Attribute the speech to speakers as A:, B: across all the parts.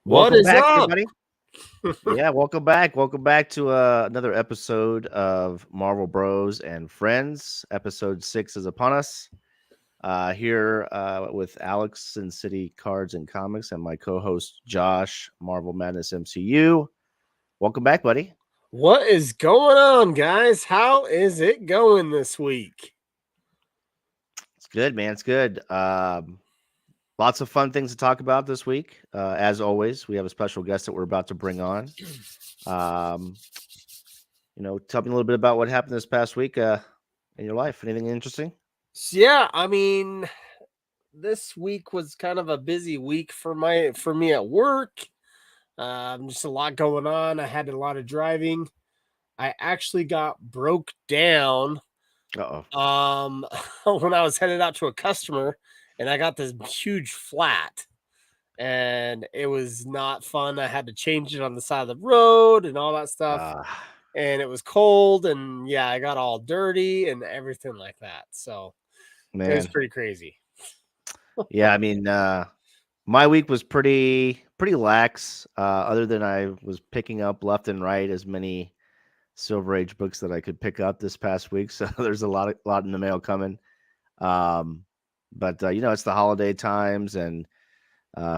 A: Welcome back, everybody. Yeah, welcome back. Welcome back to another episode of Marvel Bros and Friends. Episode 6 is upon us. Here with Alex and City Cards and Comics and my co-host Josh, Marvel Madness MCU. Welcome back, buddy.
B: What is going on, guys? How is it going this week?
A: It's good, man. It's good. Lots of fun things to talk about this week. As always, we have a special guest that we're about to bring on. Tell me a little bit about what happened this past week in your life. Anything interesting?
B: Yeah, I mean, this week was kind of a busy week for me at work. Just a lot going on. I had a lot of driving. I actually got broke down. When I was headed out to a customer, and I got this huge flat, and it was not fun. I had to change it on the side of the road and all that stuff. And it was cold, and yeah, I got all dirty and everything like that. So it was pretty crazy.
A: Yeah, I mean, my week was pretty lax. Other than I was picking up left and right as many Silver Age books that I could pick up this past week. So there's a lot in the mail coming. But it's the holiday times and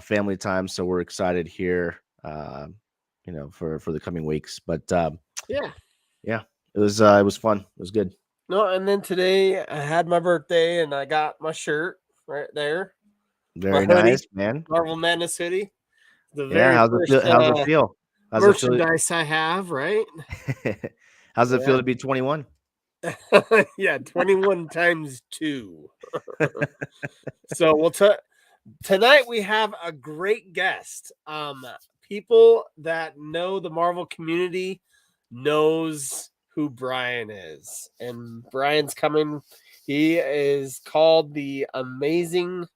A: family time, so we're excited here. For the coming weeks. But yeah, it was fun. It was good.
B: No, and then today I had my birthday, and I got my shirt right there.
A: Very nice, man.
B: Marvel Madness hoodie.
A: How's it feel?
B: Merchandise I have, right?
A: How's it feel to be 21?
B: Yeah, 21 times 2. So tonight we have a great guest. People that know the Marvel community knows who Brian is, and Brian's coming. He is called the Amazing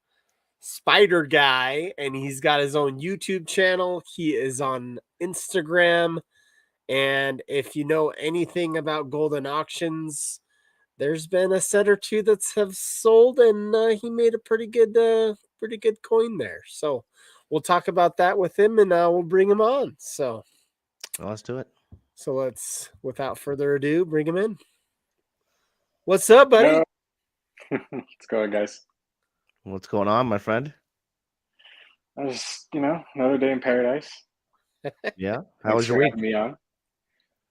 B: Spider Guy, and he's got his own YouTube channel. He is on Instagram, and if you know anything about golden auctions, there's been a set or two that have sold, and he made a pretty good coin there. So we'll talk about that with him, and we'll bring him on. So
A: let's do it.
B: So let's, without further ado, bring him in. What's up, buddy?
C: What's going, guys?
A: What's going on, my friend?
C: I was, another day in paradise.
A: Yeah. How was your week?
C: Me on.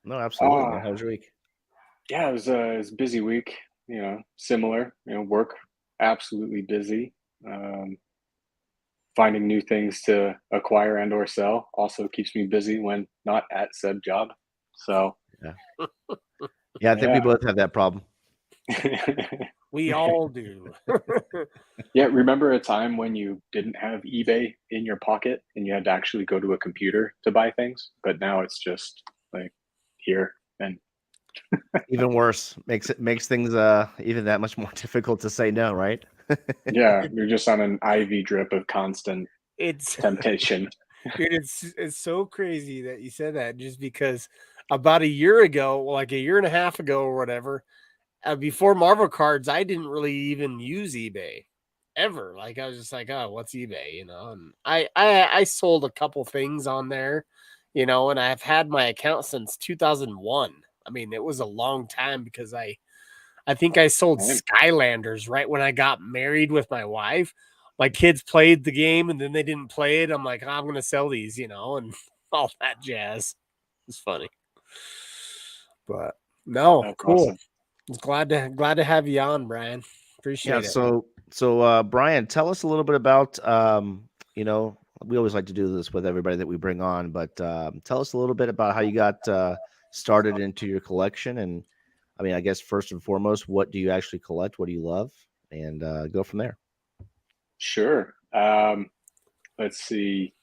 A: No, absolutely. How was your week?
C: Yeah, it was a busy week. Similar. Work absolutely busy. Finding new things to acquire and or sell also keeps me busy when not at said job. So
A: yeah, I think we both have that problem.
B: We all do.
C: Yeah, remember a time when you didn't have eBay in your pocket and you had to actually go to a computer to buy things? But now it's just like here and
A: even worse. Makes things even that much more difficult to say no, right?
C: Yeah, you're just on an IV drip of constant temptation.
B: Dude, it's so crazy that you said that, just because about a year ago, like a year and a half ago or whatever, before Marvel Cards, I didn't really even use eBay ever. Like, I was just like, oh, what's eBay? And I sold a couple things on there, and I've had my account since 2001. I mean, it was a long time, because I think I sold Skylanders right when I got married with my wife. My kids played the game and then they didn't play it. I'm like, I'm going to sell these, and all that jazz. It's funny. But no, cool. Awesome. Glad to have you on, Brian. Appreciate it.
A: So So, Brian, tell us a little bit about, we always like to do this with everybody that we bring on, but tell us a little bit about how you got started into your collection. And I mean, I guess first and foremost, what do you actually collect? What do you love? And go from there.
C: Sure. Let's see.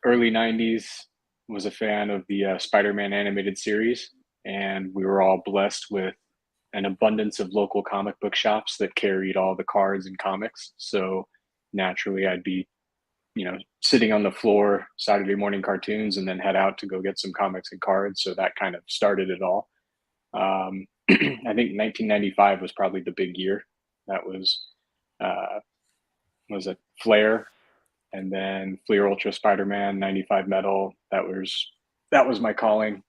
C: Early 90s, was a fan of the Spider-Man animated series, and we were all blessed with an abundance of local comic book shops that carried all the cards and comics. So naturally, I'd be, sitting on the floor Saturday morning cartoons and then head out to go get some comics and cards. So that kind of started it all. I think 1995 was probably the big year. That was it Flare, and then Fleer Ultra Spider-Man 95 Metal. That was my calling.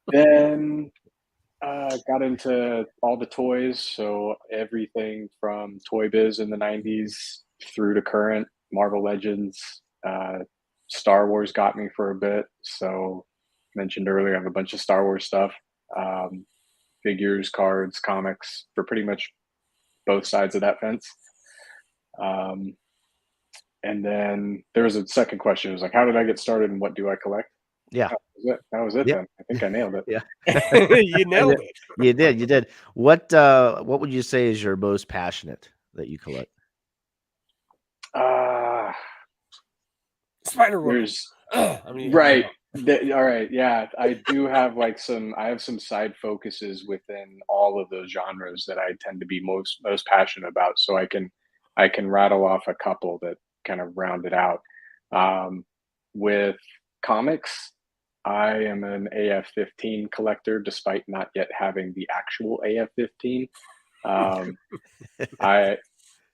C: Then got into all the toys, so everything from Toy Biz in the 90s through to current Marvel Legends. Star Wars got me for a bit, so mentioned earlier I have a bunch of Star Wars stuff, figures, cards, comics for pretty much both sides of that fence. And then there was a second question. It was like, how did I get started and what do I collect?
A: Yeah.
C: That was it
A: Yep.
C: then. I think I nailed it.
A: Yeah.
B: You nailed it.
A: You did. What would you say is your most passionate that you collect?
B: Spider-Woman.
C: There's
B: Right.
C: all right. Yeah. I do have I have some side focuses within all of those genres that I tend to be most passionate about. So I can rattle off a couple that kind of round it out. With comics, I am an AF-15 collector, despite not yet having the actual AF-15.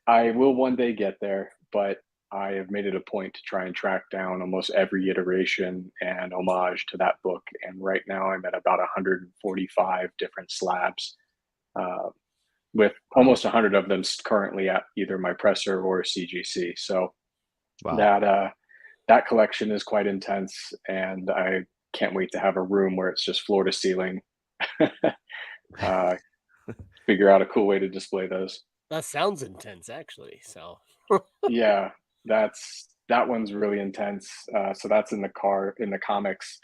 C: I will one day get there, but I have made it a point to try and track down almost every iteration and homage to that book. And right now I'm at about 145 different slabs, with almost 100 of them currently at either my presser or CGC. So that collection is quite intense, and I can't wait to have a room where it's just floor to ceiling. Figure out a cool way to display those.
B: That sounds intense, actually. So
C: yeah, that one's really intense. So that's in the comics,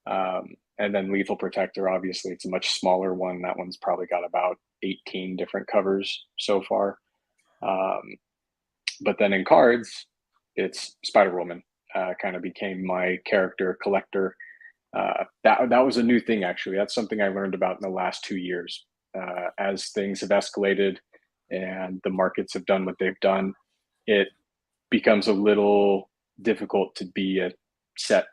C: and then Lethal Protector. Obviously, it's a much smaller one. That one's probably got about 18 different covers so far. But then in cards, it's Spider-Woman. Kind of became my character collector. That was a new thing, actually. That's something I learned about in the last 2 years. As things have escalated and the markets have done what they've done, it becomes a little difficult to be a set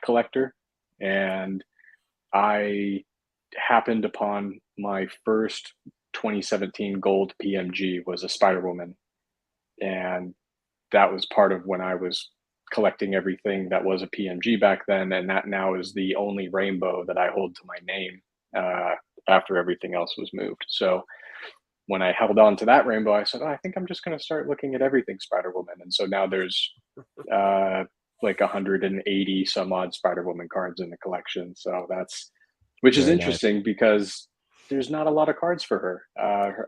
C: collector. And I happened upon my first 2017 gold PMG was a Spider-Woman. And that was part of when I was collecting everything that was a PMG back then. And that now is the only rainbow that I hold to my name after everything else was moved. So when I held on to that rainbow, I said, I think I'm just going to start looking at everything Spider-Woman. And so now there's like 180 some odd Spider-Woman cards in the collection. So which is interesting because there's not a lot of cards for her.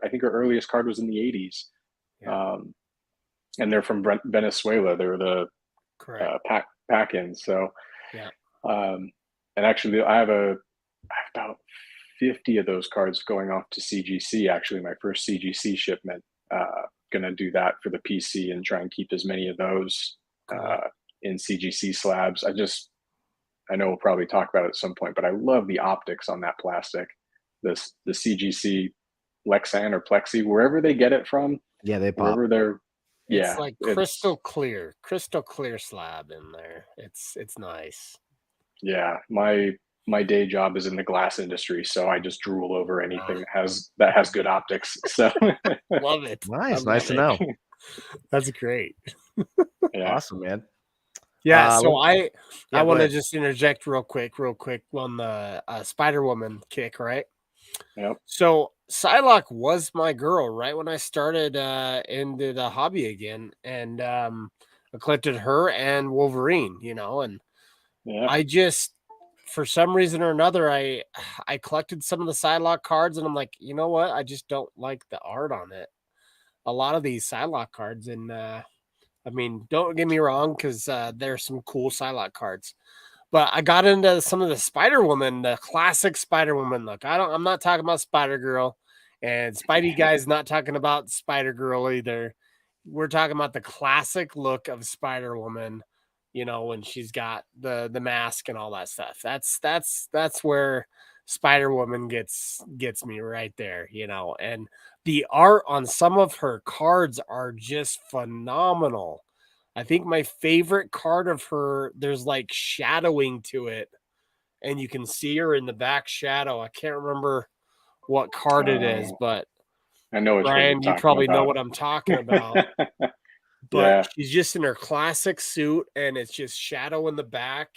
C: I think her earliest card was in the 80s. Yeah. And they're from Venezuela. They're the pack-ins. So,
B: yeah.
C: And actually, I have about 50 of those cards going off to CGC. Actually, my first CGC shipment. Gonna do that for the PC and try and keep as many of those in CGC slabs. I know we'll probably talk about it at some point, but I love the optics on that plastic. The CGC Lexan or Plexi, wherever they get it from.
A: Yeah, they pop.
C: Wherever they're.
B: It's like crystal clear slab in there. It's nice.
C: Yeah, my day job is in the glass industry, so I just drool over anything that has good optics. So
B: love it.
A: Nice to know.
B: That's great.
C: Yeah.
A: Awesome, man.
B: Yeah, so I want to just interject real quick on the Spider-Woman kick, right?
C: Yep.
B: So Psylocke was my girl right when I started into the hobby again, and I collected her and Wolverine, and I just for some reason or another, I collected some of the Psylocke cards, and I'm like, you know what? I just don't like the art on it. A lot of these Psylocke cards, and I mean, don't get me wrong, because there's some cool Psylocke cards. But I got into some of the Spider Woman, the classic Spider Woman look. I'm not talking about Spider Girl, and Spidey Guy's not talking about Spider Girl either. We're talking about the classic look of Spider Woman. You know, when she's got the mask and all that stuff. That's where Spider Woman gets me right there. You know, and the art on some of her cards are just phenomenal. I think my favorite card of her, there's like shadowing to it, and you can see her in the back shadow. I can't remember what card it is, but
C: I know which one you're
B: Brian, you
C: talking
B: probably know
C: about.
B: what I'm talking about. But
C: Yeah.
B: she's just in her classic suit, and it's just shadow in the back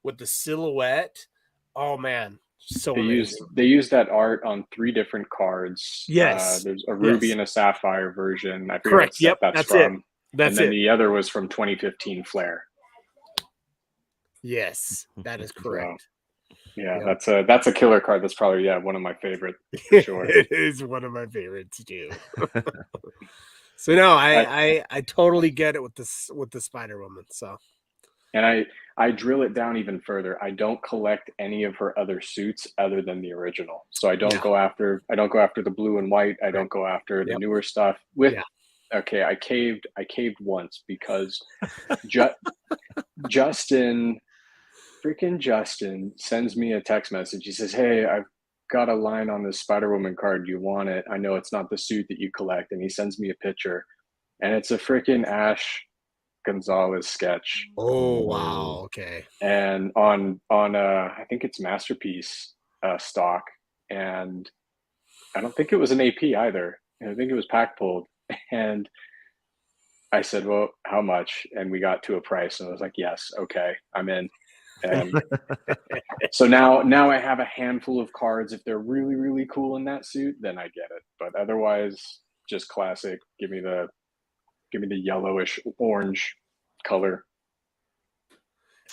B: with the silhouette. Oh man, so amazing.
C: They use that art on 3 different cards.
B: Yes.
C: There's a ruby and a sapphire version. I forget
B: Correct.
C: what set
B: Yep,
C: that's
B: that's it.
C: from.
B: That's
C: and then
B: it.
C: the other was from 2015 Flare.
B: Yes, that is correct.
C: Yeah,
B: Yep.
C: that's a killer card. That's probably one of my favorite for sure.
B: It is one of my favorites too. So no, I totally get it with the Spider Woman. So,
C: and I drill it down even further. I don't collect any of her other suits other than the original. So I don't go after the blue and white. I don't go after the newer stuff. Okay, I caved once because Justin sends me a text message. He says, "Hey, I've got a line on this Spider Woman card. Do you want it? I know it's not the suit that you collect." And he sends me a picture, and it's a freaking Ash Gonzalez sketch.
B: oh wow, okay.
C: And on I think it's Masterpiece stock, and I don't think it was an AP either. I think it was pack pulled, and I said, "Well, how much?" And we got to a price, and I was like, "Yes, okay, I'm in." And so now I have a handful of cards. If they're really, really cool in that suit, then I get it. But otherwise, just classic. Give me the yellowish orange color.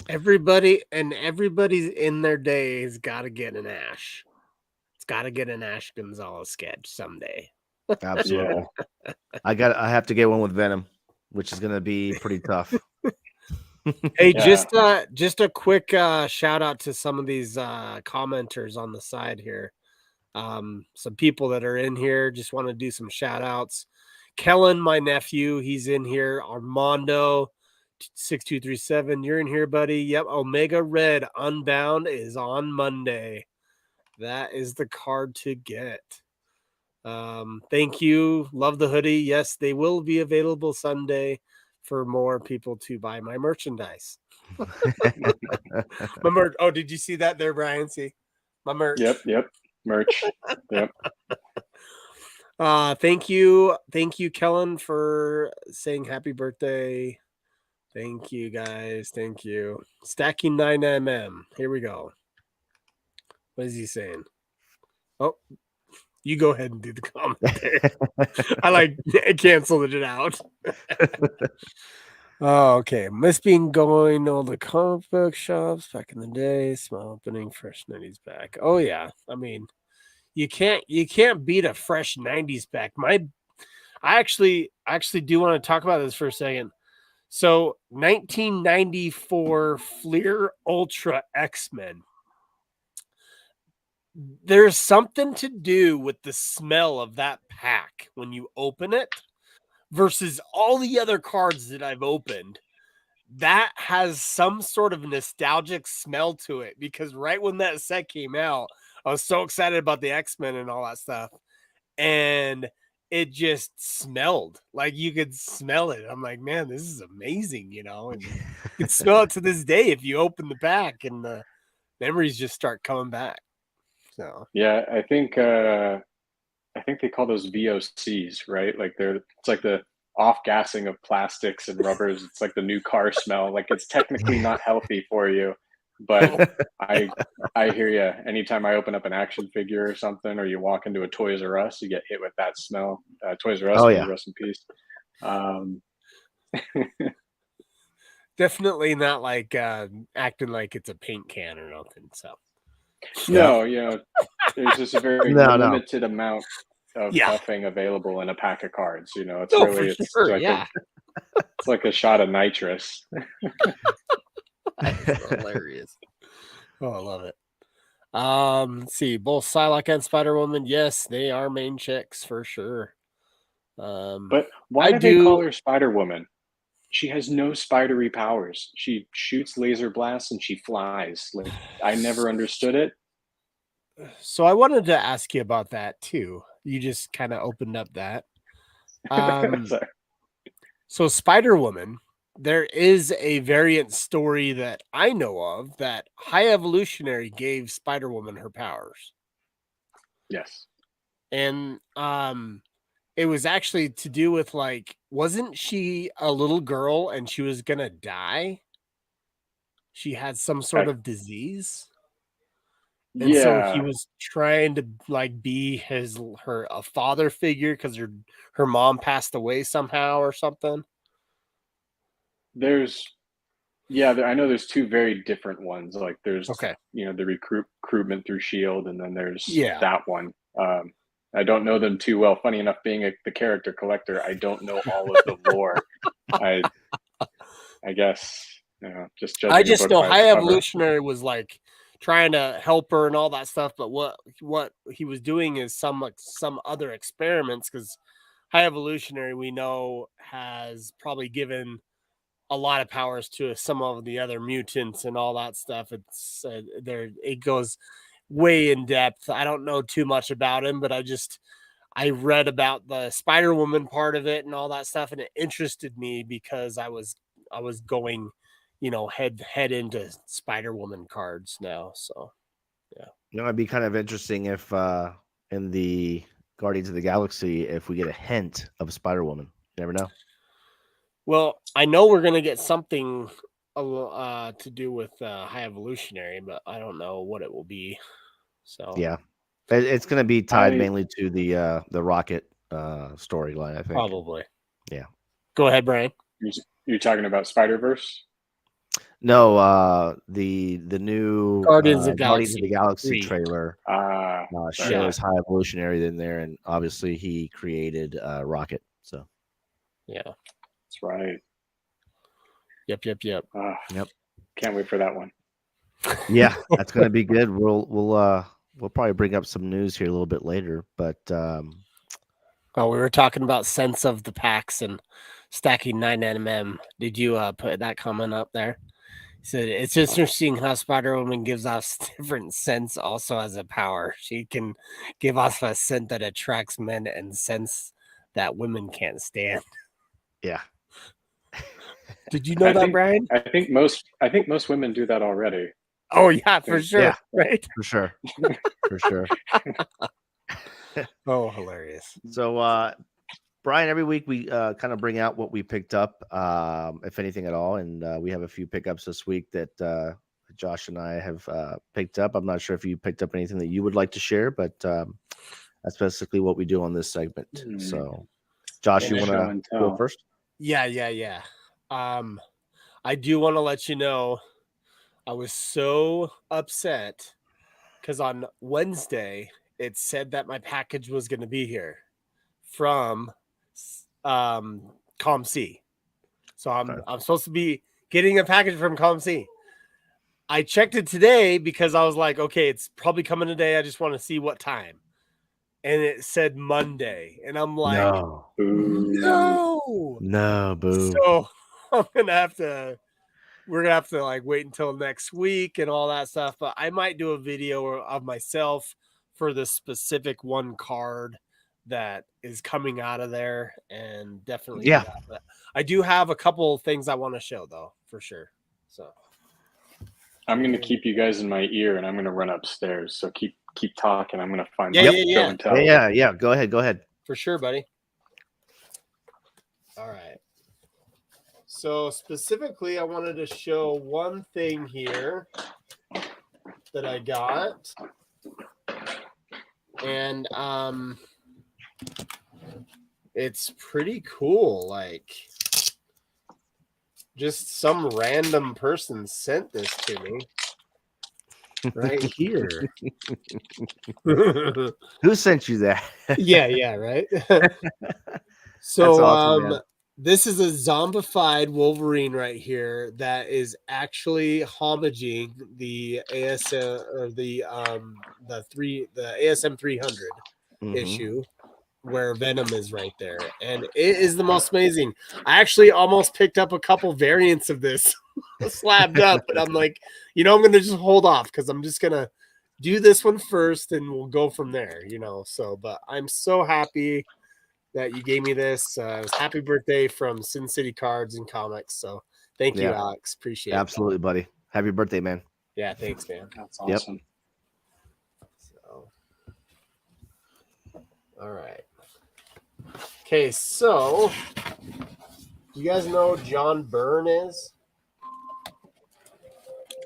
B: Everybody's in their day has got to get an Ash. It's got to get an Ash Gonzalez sketch someday.
A: Absolutely. Yeah. I have to get one with Venom, which is going to be pretty tough.
B: Hey, yeah. just a quick shout out to some of these commenters on the side here. Some people that are in here, just want to do some shout outs. Kellen, my nephew, he's in here. Armando 6237, you're in here, buddy. Yep. Omega Red Unbound is on Monday. That is the card to get. Thank you. Love the hoodie. Yes, they will be available Sunday for more people to buy my merchandise. My merch. Oh, did you see that there, Brian? See my merch.
C: Yep. Merch. Yep.
B: Thank you, Kellen, for saying happy birthday. Thank you, guys. Thank you. Stacking 9mm. Here we go. What is he saying? Oh, you go ahead and do the comment there. I canceled it out. Oh, okay. Miss being going to all the comic book shops back in the day. Small opening, fresh 90s back. Oh yeah. I mean, you can't beat a fresh 90s back. I actually do want to talk about this for a second. So 1994 Fleer Ultra X-Men. There's something to do with the smell of that pack when you open it versus all the other cards that I've opened. That has some sort of nostalgic smell to it, because right when that set came out, I was so excited about the X-Men and all that stuff. And it just smelled like you could smell it. I'm like, man, this is amazing, and you can smell it to this day if you open the pack, and the memories just start coming back. So
C: yeah, I think they call those VOCs, right? Like it's like the off gassing of plastics and rubbers. It's like the new car smell. Like it's technically not healthy for you, but I hear you. Anytime I open up an action figure or something, or you walk into a Toys R Us, you get hit with that smell. Toys R Us, rest in peace.
B: Definitely not like acting like it's a paint can or nothing. So
C: No, there's just a very
A: No, no.
C: limited amount of
B: yeah,
C: buffing available in a pack of cards. It's
B: no, for
C: really it's
B: sure.
C: like
B: Yeah,
C: it's like a shot of nitrous.
B: that's hilarious. Oh, I love it. Let's see, both Psylocke and Spider Woman. Yes, they are main chicks for sure.
C: But why
B: I
C: do they call
B: do.
C: her Spider Woman? She has no spidery powers. She shoots laser blasts and she flies. Like I never understood it.
B: So I wanted to ask you about that too. You just kind of opened up that. Um,
C: Sorry.
B: so Spider Woman, there is a variant story that I know of that High Evolutionary gave Spider Woman her powers.
C: Yes.
B: And it was actually to do with like, wasn't she a little girl and she was gonna die? She had some sort
C: I,
B: of disease. And so he
C: yeah.
B: was trying to like be her a father figure because her mom passed away somehow or something.
C: There's I know there's two very different ones. Like there's
B: Okay.
C: the recruitment through Shield, and then there's
B: Yeah.
C: that one. I don't know them too well. Funny enough, being the character collector, I don't know all of the lore. I I guess just
B: I
C: judging a
B: just
C: book
B: know
C: by its
B: High
C: cover.
B: Evolutionary was like trying to help her and all that stuff, but what he was doing is some other experiments because High Evolutionary we know has probably given a lot of powers to some of the other mutants and all that stuff. It's there. It goes way in depth. I don't know too much about him, but I read about the Spider Woman part of it and all that stuff, and it interested me because I was going, head into Spider Woman cards now. So yeah.
A: It'd be kind of interesting if in the Guardians of the Galaxy, if we get a hint of Spider Woman. You never know.
B: Well, I know we're gonna get something to do with High Evolutionary, but I don't know what it will be. So
A: Yeah, it's going to be tied
C: I
A: mainly to the Rocket storyline, I think.
B: probably.
A: Yeah.
B: Go ahead, Brian.
C: you're talking about Spider Verse.
A: No, the new
B: Guardians of
A: Guardians of the
B: Galaxy
A: Galaxy
B: 3.
A: trailer
C: Sorry.
B: Yeah.
A: shows High Evolutionary in there, and obviously he created Rocket. So
B: Yeah.
C: That's right.
B: Yep.
A: yep,
C: Can't wait for that one.
A: yeah, that's going to be good. We'll probably bring up some news here a little bit later, but
B: Oh, we were talking about sense of the packs and stacking 9 Did you put that comment up there? He said it's interesting how Spider Woman gives off different scents also as a power. She can give off a scent that attracts men and scents that women can't stand.
A: yeah,
B: Did you know that, Brian?
C: I think most women do that already.
B: Oh yeah, for
C: Think-
B: sure.
A: yeah,
B: Right.
A: for sure, for sure.
B: Oh, hilarious.
A: So, Brian, every week we kind of bring out what we picked up, if anything at all, and we have a few pickups this week that Josh and I have picked up. I'm not sure if you picked up anything that you would like to share, but that's basically what we do on this segment. So, Josh, you want
C: Show
A: to
C: and
A: go
C: tell.
A: first?
B: Yeah. I do want to let you know I was so upset because on Wednesday it said that my package was going to be here from ComC. So I'm supposed to be getting a package from ComC. I checked it today because I was like, okay, it's probably coming today. I just want to see what time. And it said Monday. And I'm like,
A: No,
B: no.
A: boo.
B: So I'm gonna have to we're gonna have to like wait until next week and all that stuff. But I might do a video of myself for the specific one card that is coming out of there and definitely do
A: Yeah,
B: that. But I do have a couple things I want to show though, for sure. So
C: I'm going to keep you guys in my ear, and I'm going to run upstairs. So keep talking. I'm going to find
B: Yeah,
C: my
B: yeah,
C: show
B: yeah.
C: and tell.
A: yeah. Go ahead.
B: For sure, buddy. All right. So specifically, I wanted to show one thing here that I got. And it's pretty cool. Like just some random person sent this to me right here.
A: Who sent you that?
B: yeah, right.
A: That's
B: So
A: awesome, man.
B: this is a zombified Wolverine right here that is actually homaging the the ASM 300 issue where Venom is right there, and it is the most amazing. I actually almost picked up a couple variants of this slabbed up, but I'm like, I'm gonna just hold off because I'm just gonna do this one first, and we'll go from there. So, but I'm so happy that you gave me this. It was happy birthday from Sin City Cards and Comics. So thank you,
A: Yeah,
B: Alex. Appreciate
A: absolutely, buddy. Happy birthday, man.
B: that. Yeah, thanks, man.
C: That's
A: Yep.
C: awesome.
B: So, all right. Okay, so you guys know who John Byrne is?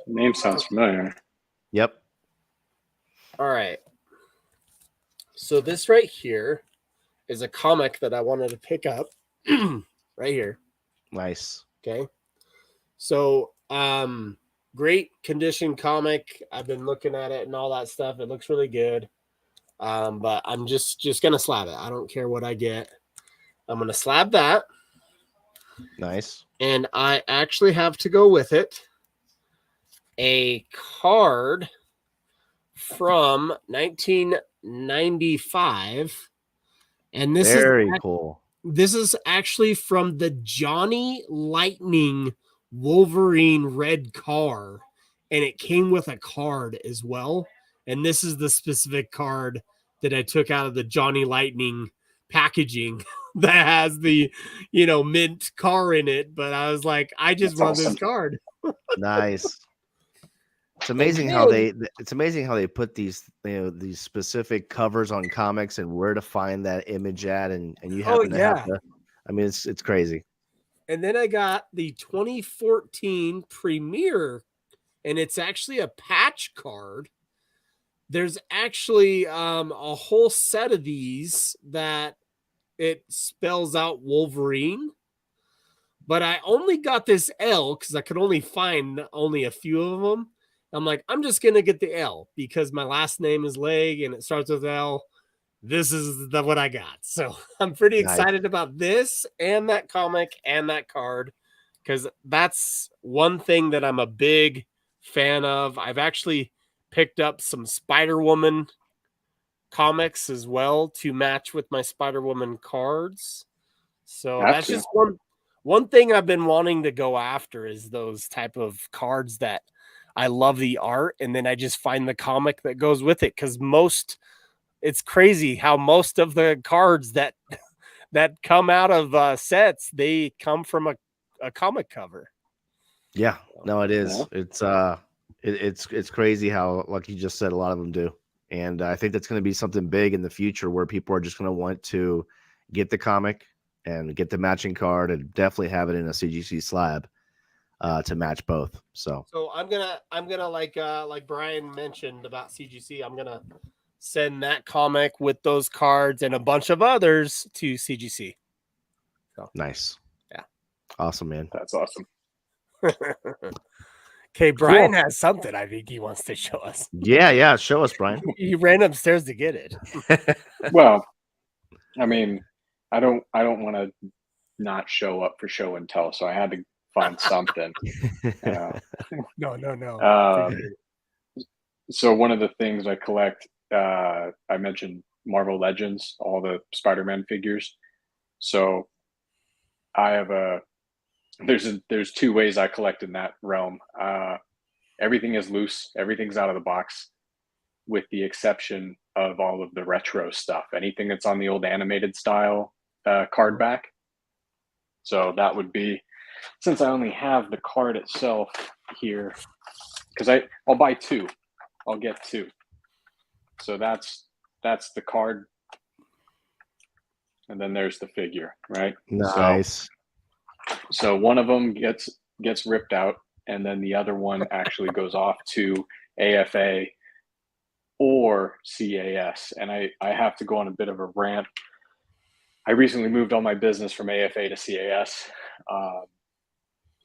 C: Name sounds familiar.
A: Yep.
B: All right. So this right here is a comic that I wanted to pick up right here.
A: Nice.
B: Okay. So, great condition comic. I've been looking at it and all that stuff. It looks really good. But I'm just gonna slab it. I don't care what I get. I'm gonna slab that.
A: Nice.
B: And I actually have to go with it a card from 1995. And this
A: Very
B: is
A: cool.
B: This is actually from the Johnny Lightning Wolverine red car, and it came with a card as well. And this is the specific card that I took out of the Johnny Lightning packaging that has the, mint car in it. But I was like, I just
C: That's
B: want
C: awesome.
B: this card.
A: Nice. It's amazing how they put these these specific covers on comics and where to find that image at, and you happen to have to. I mean, it's crazy.
B: And then I got the 2014 premiere, and it's actually a patch card. There's actually a whole set of these that it spells out Wolverine, but I only got this L because I could only find only a few of them. I'm like, I'm just gonna get the L because my last name is Leg and it starts with L. This is what I got. So I'm pretty
A: Nice.
B: excited about this and that comic and that card because that's one thing that I'm a big fan of. I've actually picked up some Spider-Woman comics as well to match with my Spider-Woman cards. So that's just one thing I've been wanting to go after is those type of cards that I love the art, and then I just find the comic that goes with it because it's crazy how most of the cards that come out of sets, they come from a comic cover.
A: Yeah, no, it is.
C: Yeah.
A: It's crazy how, like you just said, a lot of them do, and I think that's going to be something big in the future where people are just going to want to get the comic and get the matching card and definitely have it in a CGC slab to match both. So
B: I'm gonna like Brian mentioned about CGC, I'm gonna send that comic with those cards and a bunch of others to CGC. So
A: nice.
B: Yeah.
A: Awesome, man.
C: That's awesome.
B: Okay, Brian has something I think he wants to show us.
A: Yeah. Show us, Brian.
B: He ran upstairs to get it.
C: Well, I mean, I don't want to not show up for show and tell, so I had to find something.
B: No.
C: So one of the things I collect, I mentioned Marvel Legends, all the Spider-Man figures. So I have there's two ways I collect in that realm. Everything is loose, everything's out of the box, with the exception of all of the retro stuff. Anything that's on the old animated style card back. So that would be, since I only have the card itself here, because I'll buy two. I'll get two. So that's the card, and then there's the figure, right?
A: Nice.
C: So one of them gets ripped out, and then the other one actually goes off to AFA or CAS. And I have to go on a bit of a rant. I recently moved all my business from AFA to CAS.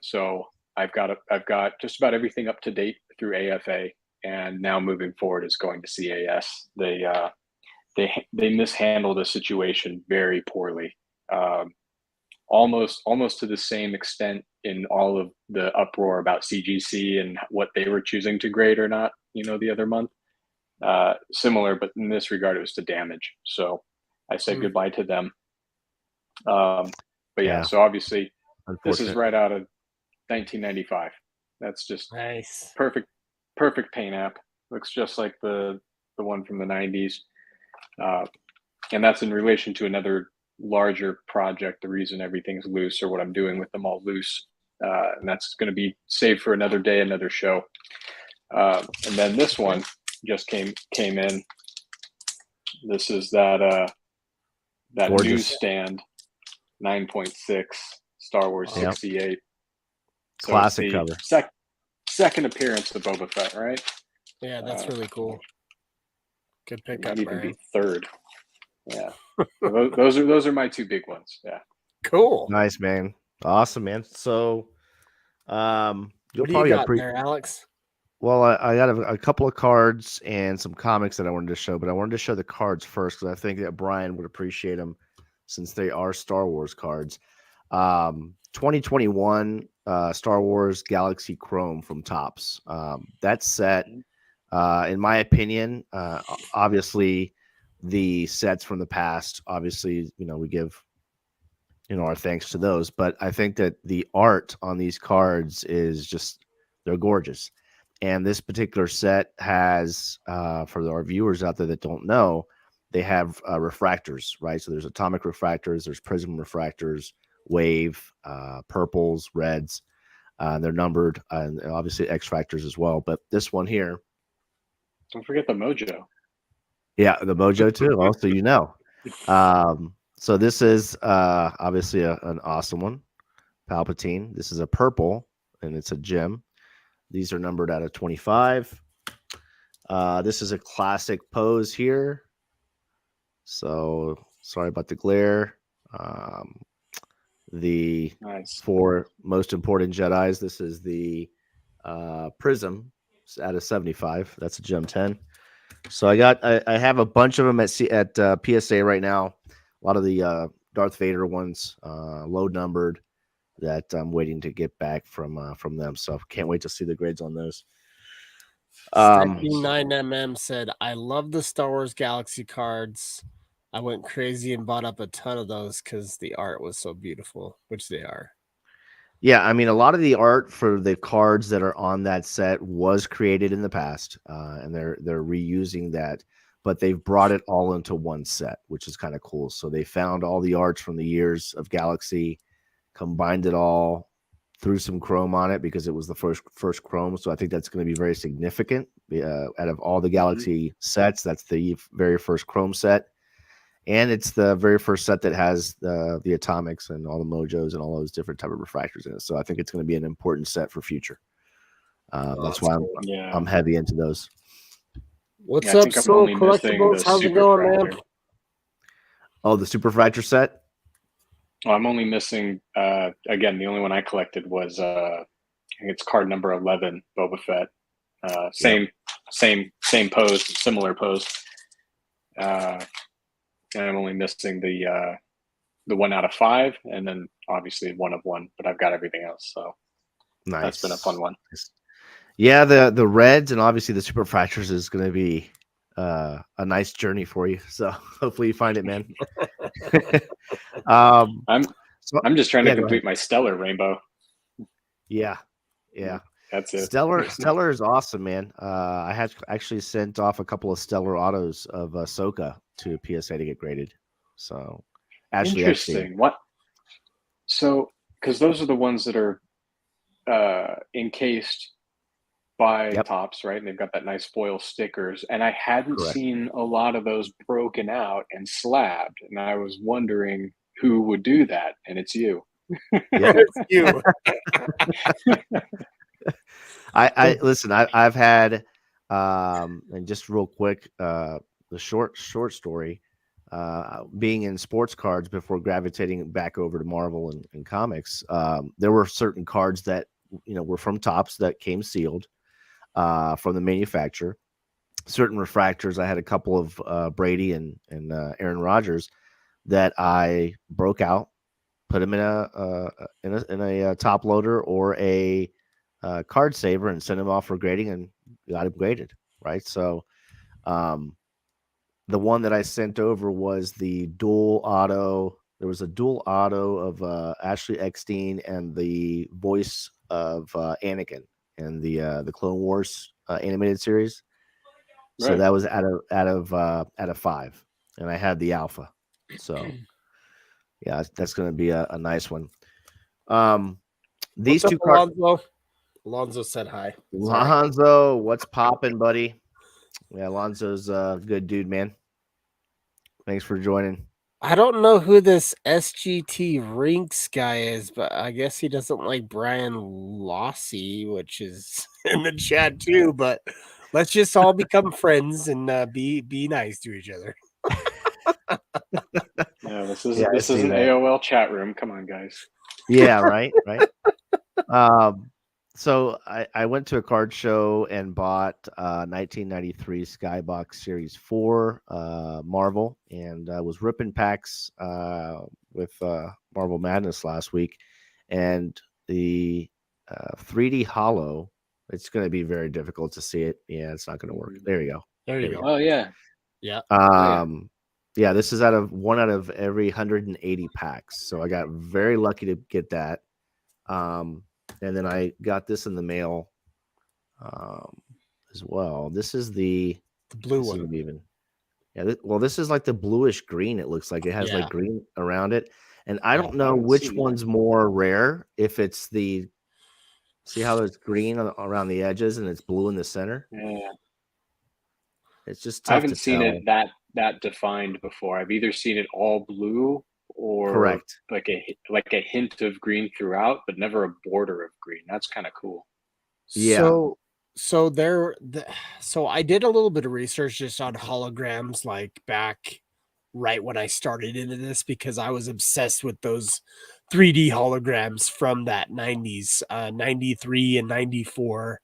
C: So I've got just about everything up to date through AFA, and now moving forward is going to CAS. They mishandled the situation very poorly, almost to the same extent in all of the uproar about CGC and what they were choosing to grade or not. The other month, similar, but in this regard, it was to damage. So I said goodbye to them. But yeah, so obviously this is right out of 1995. That's just
B: nice,
C: perfect paint app. Looks just like the one from the 90s, and that's in relation to another larger project. The reason everything's loose, or what I'm doing with them all loose, and that's going to be saved for another day, another show. And then this one just came in. This is that newsstand 9.6 Star Wars 68. So
A: classic cover.
C: Second appearance of Boba Fett, right?
B: Yeah, that's really cool. Good pickup,
C: might even
B: man.
C: be third. Yeah, those are my two big ones. Yeah,
B: cool,
A: nice, man, awesome, man. So,
B: what do you got there, Alex?
A: Well, I got a couple of cards and some comics that I wanted to show, but I wanted to show the cards first because I think that Brian would appreciate them since they are Star Wars cards. 2021 Star Wars Galaxy Chrome from Topps. That set, in my opinion, obviously the sets from the past, obviously, we give our thanks to those, but I think that the art on these cards is just, they're gorgeous. And this particular set has, for our viewers out there that don't know, they have refractors, right? So there's atomic refractors, there's prism refractors, wave, purples, reds. They're numbered, and obviously X fractors as well. But this one here,
C: don't forget the Mojo.
A: Yeah, the Mojo too. Also, so this is obviously an awesome one, Palpatine. This is a purple, and it's a gem. These are numbered out of 25. This is a classic pose here. So sorry about the glare. The four most important Jedis. This is the Prism out of 75. That's a gem 10. So I have a bunch of them at PSA right now. A lot of the Darth Vader ones, low numbered, that I'm waiting to get back from them. So can't wait to see the grades on those.
B: 9mm said, I love the Star Wars Galaxy cards. I went crazy and bought up a ton of those because the art was so beautiful, which they are.
A: Yeah, I mean, a lot of the art for the cards that are on that set was created in the past, and they're reusing that, but they've brought it all into one set, which is kind of cool. So they found all the arts from the years of Galaxy, combined it all, threw some chrome on it because it was the first chrome. So I think that's going to be very significant. Out of all the Galaxy sets, that's the very first chrome set. And it's the very first set that has the atomics and all the Mojos and all those different type of refractors in it. So I think it's going to be an important set for future. That's why I'm heavy into those.
B: What's up, Soul Collectibles? How's it going, man?
A: Oh, the Super Fractor set?
C: Well, I'm only missing, again, the only one I collected was, I think it's card number 11, Boba Fett. Same pose, similar pose. And I'm only missing the 1 out of 5, and then obviously 1 of 1. But I've got everything else, so
A: nice.
C: That's been a fun one.
A: Yeah, the reds and obviously the Super Fractors is going to be a nice journey for you. So hopefully you find it, man.
C: I'm just trying to complete my Stellar rainbow.
A: Yeah.
C: That's it.
A: Stellar is awesome, man. I had actually sent off a couple of Stellar autos of Ahsoka to PSA to get graded. So Ashley
C: interesting.
A: Epstein.
C: What? So, because those are the ones that are encased by Topps, right? And they've got that nice foil stickers. And I hadn't seen a lot of those broken out and slabbed. And I was wondering who would do that. And it's you.
A: Yeah.
B: It's you.
A: I listen, I've had and just real quick, the short story. being in sports cards before gravitating back over to Marvel and comics, there were certain cards that were from Topps that came sealed from the manufacturer. Certain refractors, I had a couple of Brady and Aaron Rodgers that I broke out, put them in a top loader or a card saver, and sent them off for grading, and got them graded. Right, so the one that I sent over was the dual auto. There was a dual auto of Ashley Eckstein and the voice of Anakin in the Clone Wars animated series. So
C: Right.
A: that was out of 5, and I had the alpha. So yeah, that's going to be a nice one. These
B: What's
A: two
B: up,
A: cards.
B: Alonzo? Alonzo said hi. Sorry.
A: Alonzo, what's popping, buddy? Yeah, Alonzo's a good dude, man. Thanks for joining.
B: I don't know who this SGT Rinks guy is, but I guess he doesn't like Brian Lossy, which is in the chat too. But let's just all become friends and be nice to each other.
C: Yeah, this
A: Yeah, I
C: is
A: see
C: an
A: that.
C: AOL chat room. Come on, guys.
A: Yeah, right. So I went to a card show and bought 1993 Skybox Series 4 Marvel, and was ripping packs with Marvel Madness last week, and the 3D Hollow. It's going to be very difficult to see it. Yeah, it's not going to work. There you go.
B: There you
A: we
B: go.
C: Oh yeah.
B: Yeah.
A: Yeah, this is one out of every 180 packs. So I got very lucky to get that. And then I got this in the mail as well. This is the
B: blue one.
A: Yeah, this is like the bluish green. It looks like it has like green around it, and I don't know
C: haven't
A: which
C: seen
A: one's more rare. If it's see how there's green around the edges and it's blue in the center.
C: Yeah.
A: It's just
C: I
A: tough
C: haven't
A: to
C: seen
A: tell.
C: it that defined before. I've either seen it all blue or
A: Correct.
C: like a hint of green throughout, but never a border of green. That's kind of cool.
A: Yeah.
B: So I did a little bit of research just on holograms, like back right when I started into this, because I was obsessed with those 3D holograms from that 90s, 93 and 94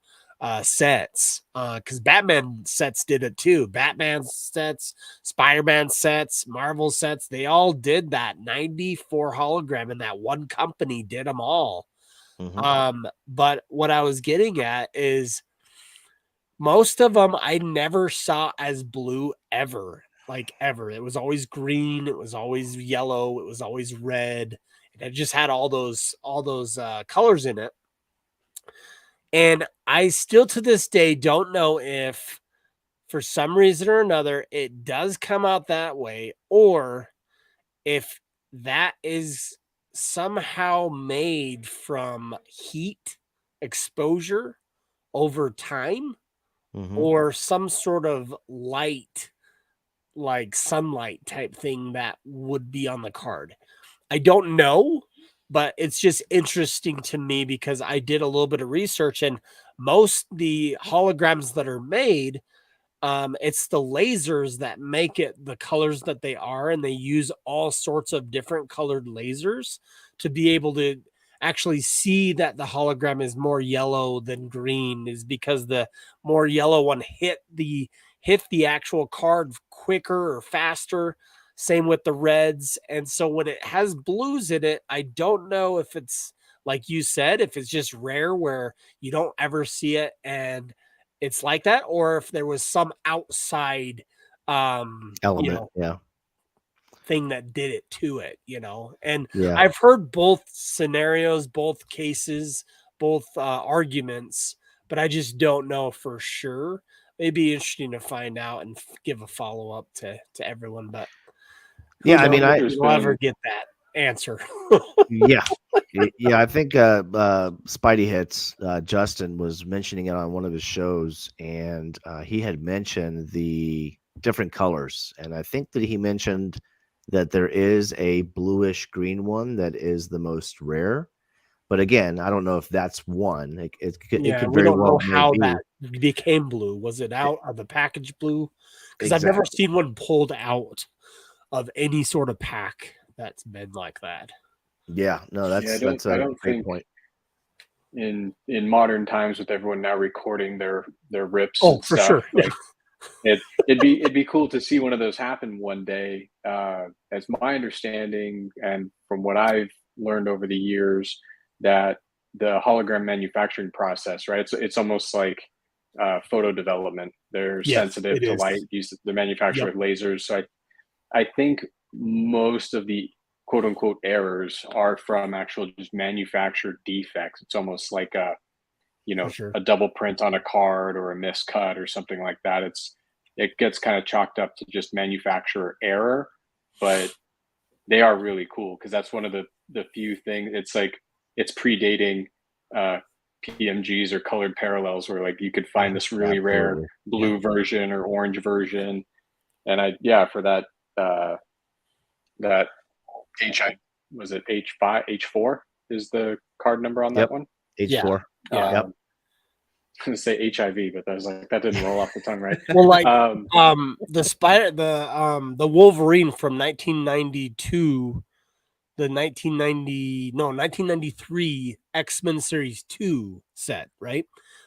B: sets. Because Batman sets did it too. Batman sets, Spider-Man sets, Marvel sets, they all did that 94 hologram, and that one company did them all. But what I was getting at is most of them I never saw as blue ever, like ever. It was always green, it was always yellow, it was always red. It just had all those colors in it. And I still to this day don't know if for some reason or another it does come out that way, or if that is somehow made from heat exposure over time, or some sort of light, like sunlight type thing that would be on the card. I don't know, but it's just interesting to me because I did a little bit of research, and most the holograms that are made, it's the lasers that make it the colors that they are, and they use all sorts of different colored lasers to be able to actually see that the hologram is more yellow than green, is because the more yellow one hit the actual card quicker or faster. Same with the reds. And so when it has blues in it, I don't know if it's like you said, if it's just rare where you don't ever see it and it's like that, or if there was some outside
A: Element.
B: thing that did it to it, and
A: Yeah.
B: I've heard both scenarios, both cases, both arguments, but I just don't know for sure. It'd be interesting to find out and give a follow-up to everyone, but
A: Yeah, I mean,
B: we'll ever get that answer.
A: yeah. Yeah, I think Spidey Hits, Justin was mentioning it on one of his shows, and he had mentioned the different colors, and I think that he mentioned that there is a bluish green one that is the most rare. But again, I don't know if that's one. It could
B: we
A: very
B: don't know
A: well
B: how
A: maybe.
B: that became blue. Was it out of the package blue? Because I've never seen one pulled out of any sort of pack that's been like that.
A: Yeah, no,
C: Yeah,
A: that's
C: I
A: a
C: don't
A: great
C: think
A: point.
C: in modern times with everyone now recording their rips
B: Oh,
C: and
B: for
C: stuff,
B: sure. Yeah.
C: like it'd be cool to see one of those happen one day. As my understanding and from what I've learned over the years, that the hologram manufacturing process, right? It's almost like photo development. They're
B: Yes,
C: sensitive
B: it
C: to
B: is.
C: light, use the manufacture
B: Yep.
C: with lasers. So I think most of the quote unquote errors are from actual just manufactured defects. It's almost like
B: For sure.
C: a double print on a card or a miscut or something like that. It gets kind of chalked up to just manufacturer error, but they are really cool because that's one of the few things. It's like it's predating uh, PMGs or colored parallels, where like you could find this really rare
A: Absolutely.
C: blue version or orange version. And for that that HI was it H4 is the card number on that
A: Yep.
C: one.
A: H4.
B: Yeah.
A: Yep.
C: I'm gonna say HIV, but that was like that didn't roll off the tongue right.
B: Well, like
C: Um,
B: the Wolverine from 1992, the 1993 X-Men Series 2 set, right?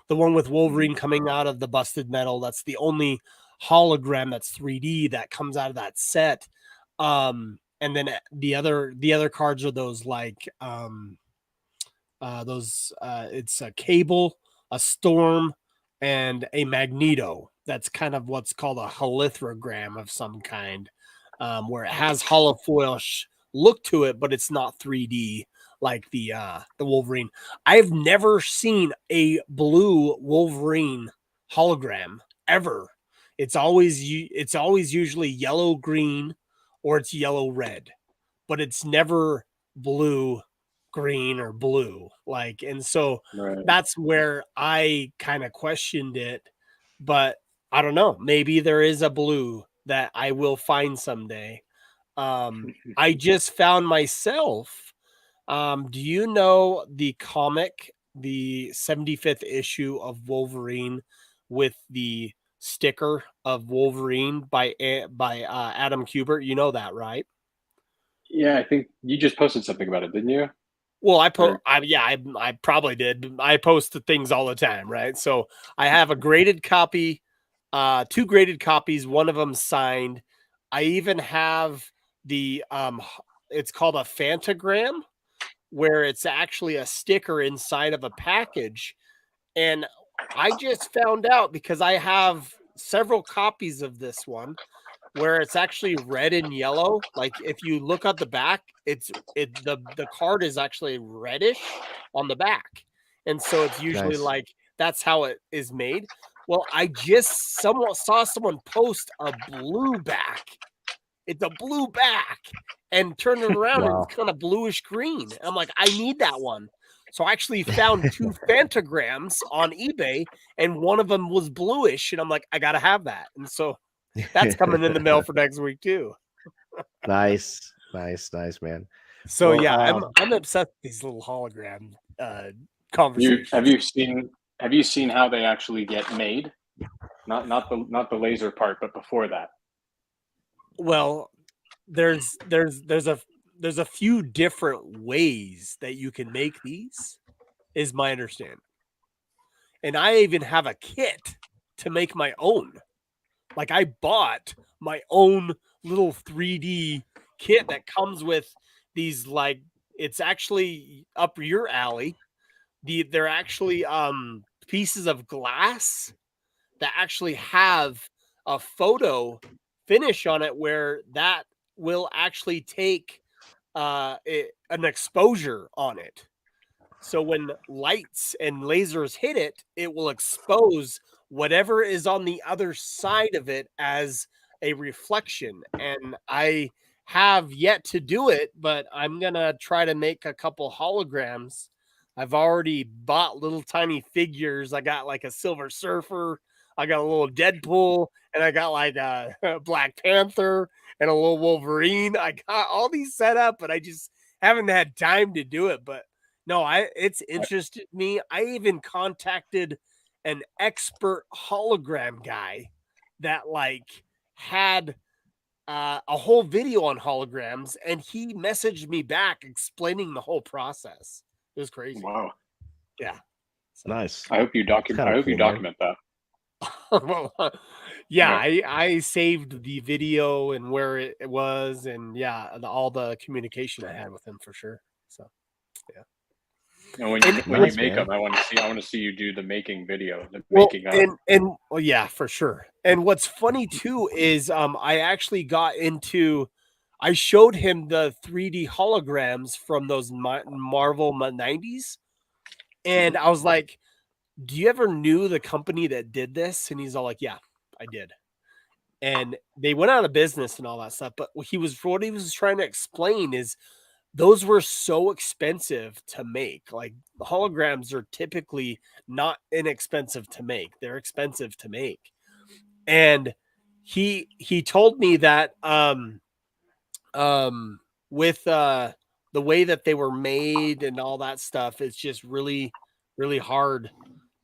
B: The one with Wolverine coming out of the busted metal. That's the only hologram that's 3D that comes out of that set. And then the other cards are those like it's a Cable, a Storm, and a Magneto. That's kind of what's called a holithrogram of some kind, where it has holofoil look to it, but it's not 3D like the Wolverine. I've never seen a blue Wolverine hologram ever. It's always usually yellow green or it's yellow red, but it's never blue green or blue, like, and so
C: right.
B: that's where I kind of questioned it. But I don't know, maybe there is a blue that I will find someday. I just found myself, do you know the comic, the 75th issue of Wolverine with the sticker of Wolverine by Adam Kubert? You know that, right?
C: Yeah, I think you just posted something about it, didn't you?
B: Well,
C: Or
B: I probably did. I post the things all the time, right? So I have a graded copy, two graded copies, one of them signed. I even have the it's called a Fantagram, where it's actually a sticker inside of a package. And I just found out because I have several copies of this one where it's actually red and yellow. Like if you look at the back, the card is actually reddish on the back. And so it's usually
A: Nice.
B: like that's how it is made. Well, I just somewhat saw someone post a blue back. It's a blue back and turned it around and
A: Wow.
B: it's kind of bluish green. And I'm like, I need that one. So I actually found two Fantagrams on eBay and one of them was bluish. And I'm like, I got to have that. And so that's coming in the mail for next week too.
A: Nice, man.
B: So
A: Well,
B: yeah, I'm obsessed with these little hologram
C: you
B: conversations.
C: have you seen how they actually get made? Not the laser part, but before that.
B: Well, there's a few different ways that you can make these, is my understanding. And I even have a kit to make my own. Like I bought my own little 3D kit that comes with these, like, it's actually up your alley. They're actually pieces of glass that actually have a photo finish on it where that will actually take an exposure on it. So when lights and lasers hit it, it will expose whatever is on the other side of it as a reflection. And I have yet to do it, but I'm going to try to make a couple holograms. I've already bought little tiny figures. I got like a Silver Surfer, I got a little Deadpool, and I got like a Black Panther and a little Wolverine. I got all these set up, but I just haven't had time to do it. But no, it's interested me. I even contacted an expert hologram guy that like had a whole video on holograms, and he messaged me back explaining the whole process. It was crazy.
C: Wow.
B: Yeah. So,
A: Nice.
C: I hope you document. I hope you document that.
B: well, yeah, I saved the video and where it was, and yeah, all the communication I had with him for sure. So, yeah.
C: And when
A: Nice,
C: you make
A: man.
C: them, I want to see you do the making video, the making of.
B: And well, yeah, for sure. And what's funny too is I actually got into. I showed him the 3D holograms from those Marvel 90s, and I was like, "Do you ever knew the company that did this?" And he's all like, "Yeah, I did." And they went out of business and all that stuff. But what he was trying to explain is those were so expensive to make. Like the holograms are typically not inexpensive to make. They're expensive to make. And he told me that with the way that they were made and all that stuff, it's just really, really hard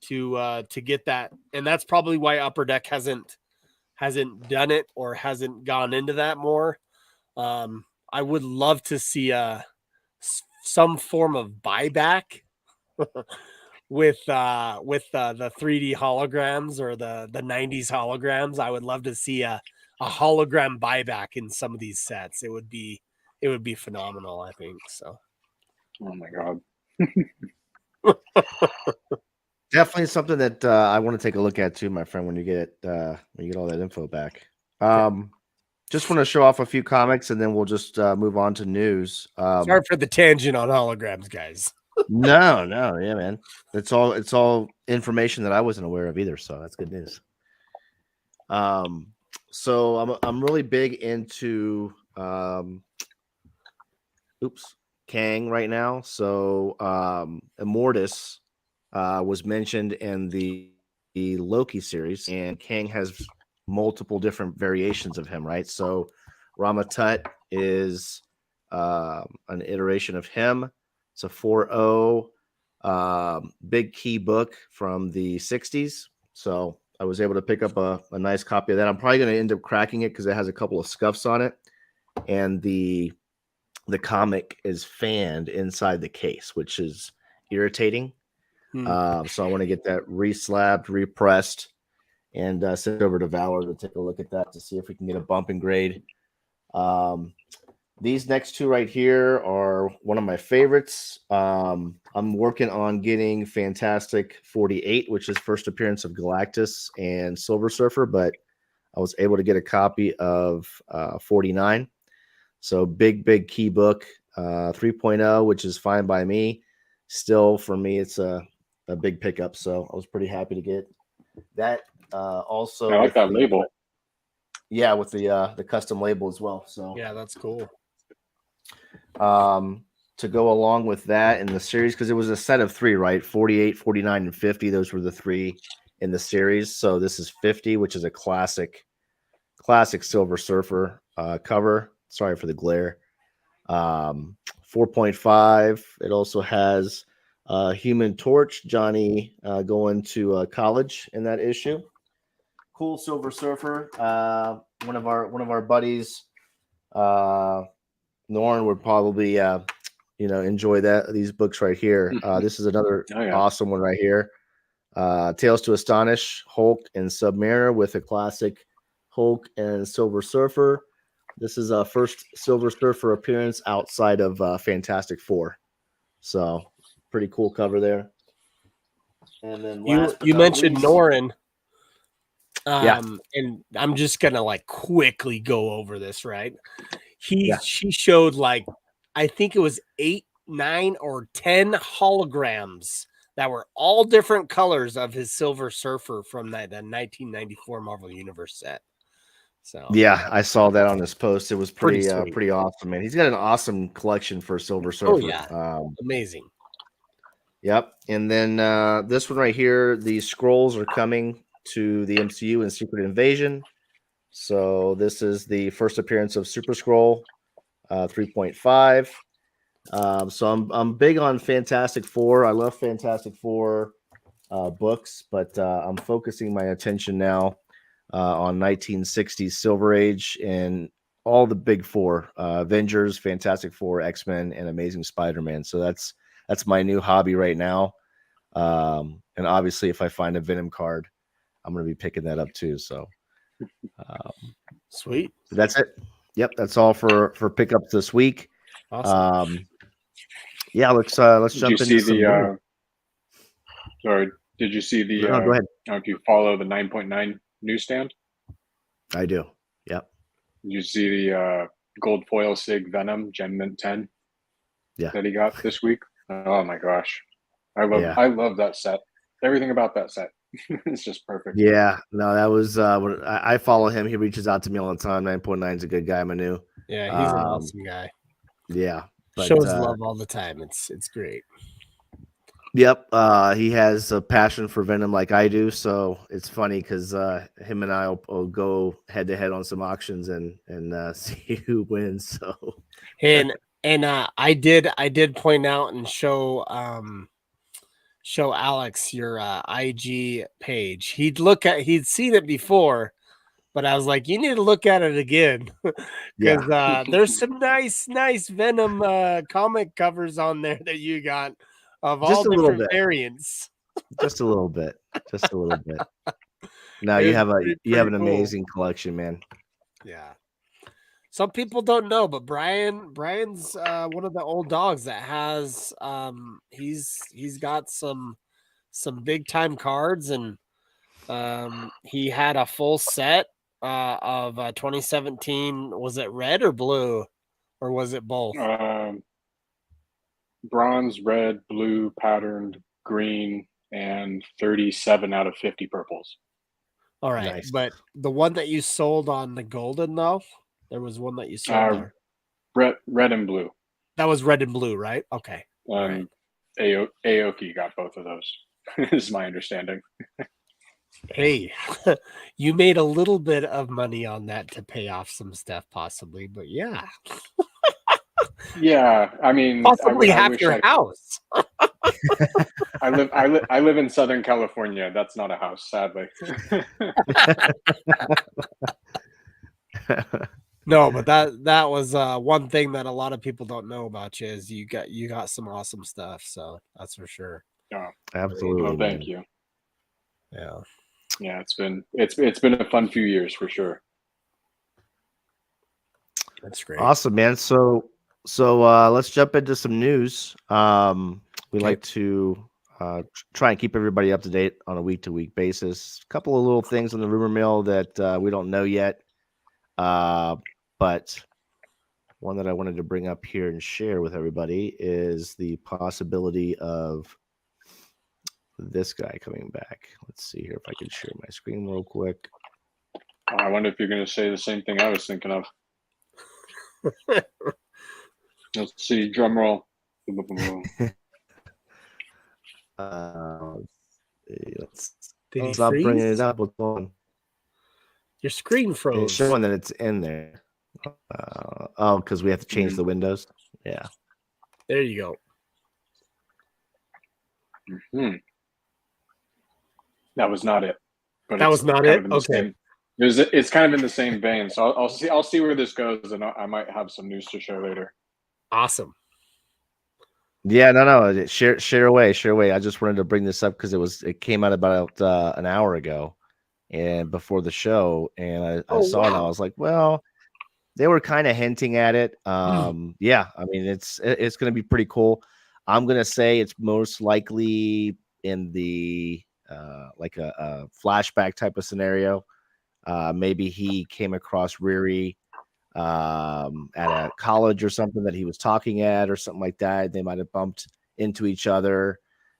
B: to get that. And that's probably why Upper Deck hasn't done it or hasn't gone into that more. I would love to see some form of buyback with the 3D holograms or the 90s holograms. I would love to see a hologram buyback in some of these sets. It would be phenomenal, I think. So
C: Oh my god.
A: Definitely something that I want to take a look at too, my friend, when you get all that info back. Just want to show off a few comics and then we'll just move on to news.
B: Sorry for the tangent on holograms, guys.
A: No, yeah, man. It's all information that I wasn't aware of either, so that's good news. So I'm really big into Kang right now. So Immortus was mentioned in the Loki series, and Kang has multiple different variations of him, right? So Ramatut is an iteration of him. It's a 4.0 big key book from the 60s. So I was able to pick up a nice copy of that. I'm probably going to end up cracking it because it has a couple of scuffs on it. And the comic is fanned inside the case, which is irritating. So I want to get that reslabbed, repressed, and send it over to Valor to take a look at that to see if we can get a bump in grade. These next two right here are one of my favorites. I'm working on getting Fantastic 48, which is first appearance of Galactus and Silver Surfer, but I was able to get a copy of 49. So big key book, 3.0, which is fine by me. Still, for me, it's a big pickup. So I was pretty happy to get that. Also,
C: I like that label.
A: Yeah, with the custom label as well. So
B: yeah, that's cool.
A: To go along with that in the series, because it was a set of 3, right? 48, 49, and 50. Those were the 3 in the series. So this is 50, which is a classic Silver Surfer cover. Sorry for the glare. 4.5. It also has Human Torch, Johnny going to college in that issue. Cool Silver Surfer. One of our buddies, Norn, would probably enjoy these books right here. This is another awesome one right here. Tales to Astonish, Hulk and Submariner with a classic Hulk and Silver Surfer. This is a first Silver Surfer appearance outside of Fantastic Four. So pretty cool cover there. And then
B: you mentioned Norrin.
A: Yeah.
B: And I'm just gonna quickly go over this, right? She showed I think it was 8, 9, or 10 holograms that were all different colors of his Silver Surfer from the 1994 Marvel Universe set. So
A: yeah, I saw that on this post. It was pretty awesome, man. He's got an awesome collection for Silver Surfer.
B: Oh yeah, amazing.
A: Yep. And then this one right here, the scrolls are coming to the MCU in Secret Invasion. So this is the first appearance of Super Skrull, 3.5. So I'm big on Fantastic Four. I love Fantastic Four books, but I'm focusing my attention now on 1960s Silver Age and all the big four: Avengers, Fantastic Four, X-Men, and Amazing Spider-Man. So that's my new hobby right now. And obviously, if I find a Venom card, I'm going to be picking that up too. So
B: Sweet.
A: that's it. Yep, that's all for pickups this week.
B: Awesome.
A: Yeah, let's
C: Did
A: jump
C: you
A: into
C: see
A: some.
C: the? Sorry, did you see the?
A: No, go ahead.
C: I don't know if you follow the 9.9 newsstand.
A: I do. Yep.
C: Did you see the gold foil Sig Venom Gen Mint 10?
A: Yeah.
C: That he got this week. Oh my gosh, I love that set. Everything about that set. It's just perfect.
A: Yeah, no, that was when I follow him. He reaches out to me all the time. 9.9 is a good guy, Manu.
B: Yeah, he's an awesome guy.
A: Yeah, but
B: shows love all the time. It's great.
A: Yep, he has a passion for Venom like I do, so it's funny because him and I will go head to head on some auctions and see who wins. So
B: and I did point out and show Alex your IG page. He'd seen it before, but I was like, you need to look at it again because there's some nice Venom comic covers on there that you got of all different variants.
A: Just a little bit. No, you have an amazing collection, man.
B: Yeah. Some people don't know, but Brian's one of the old dogs that has he's got some big time cards, and he had a full set of 2017. Was it red or blue, or was it both?
C: Bronze, red, blue, patterned, green, and 37 out of 50 purples.
B: All right, nice. But the one that you sold on the golden, though, there was one that you sold there.
C: Red and blue.
B: That was red and blue, right? Okay.
C: Right. Aoki got both of those. Is my understanding.
B: Hey, you made a little bit of money on that to pay off some stuff, possibly, but yeah.
C: Yeah, I mean,
B: possibly half your house.
C: I live in Southern California. That's not a house, sadly.
B: No, but that was one thing that a lot of people don't know about you is you got some awesome stuff. So that's for sure.
C: Yeah,
A: absolutely.
C: Well, thank you.
B: Yeah,
C: yeah, it's been a fun few years for sure.
B: That's great.
A: Awesome, man. So let's jump into some news. We like to try and keep everybody up to date on a week-to-week basis. A couple of little things in the rumor mill that we don't know yet, but one that I wanted to bring up here and share with everybody is the possibility of this guy coming back. Let's see here if I can share my screen real quick.
C: I wonder if you're going to say the same thing I was thinking of. Let's see. Drum roll.
A: Let's stop bringing it up. What's on?
B: Your screen froze.
A: It's showing that it's in there. Because we have to change the windows. Yeah.
B: There you go.
C: Mm-hmm. That was not it.
B: But that was not it. Okay.
C: It's kind of in the same vein. So I'll see where this goes, and I might have some news to share later.
B: Awesome.
A: Yeah, no. Share away. I just wanted to bring this up because it came out about an hour ago, and before the show, and I saw it. And I was like, well, they were kind of hinting at it. Yeah, I mean, it's going to be pretty cool. I'm going to say it's most likely in the like a flashback type of scenario. Maybe he came across Riri at a college or something that he was talking at or something like that. They might have bumped into each other.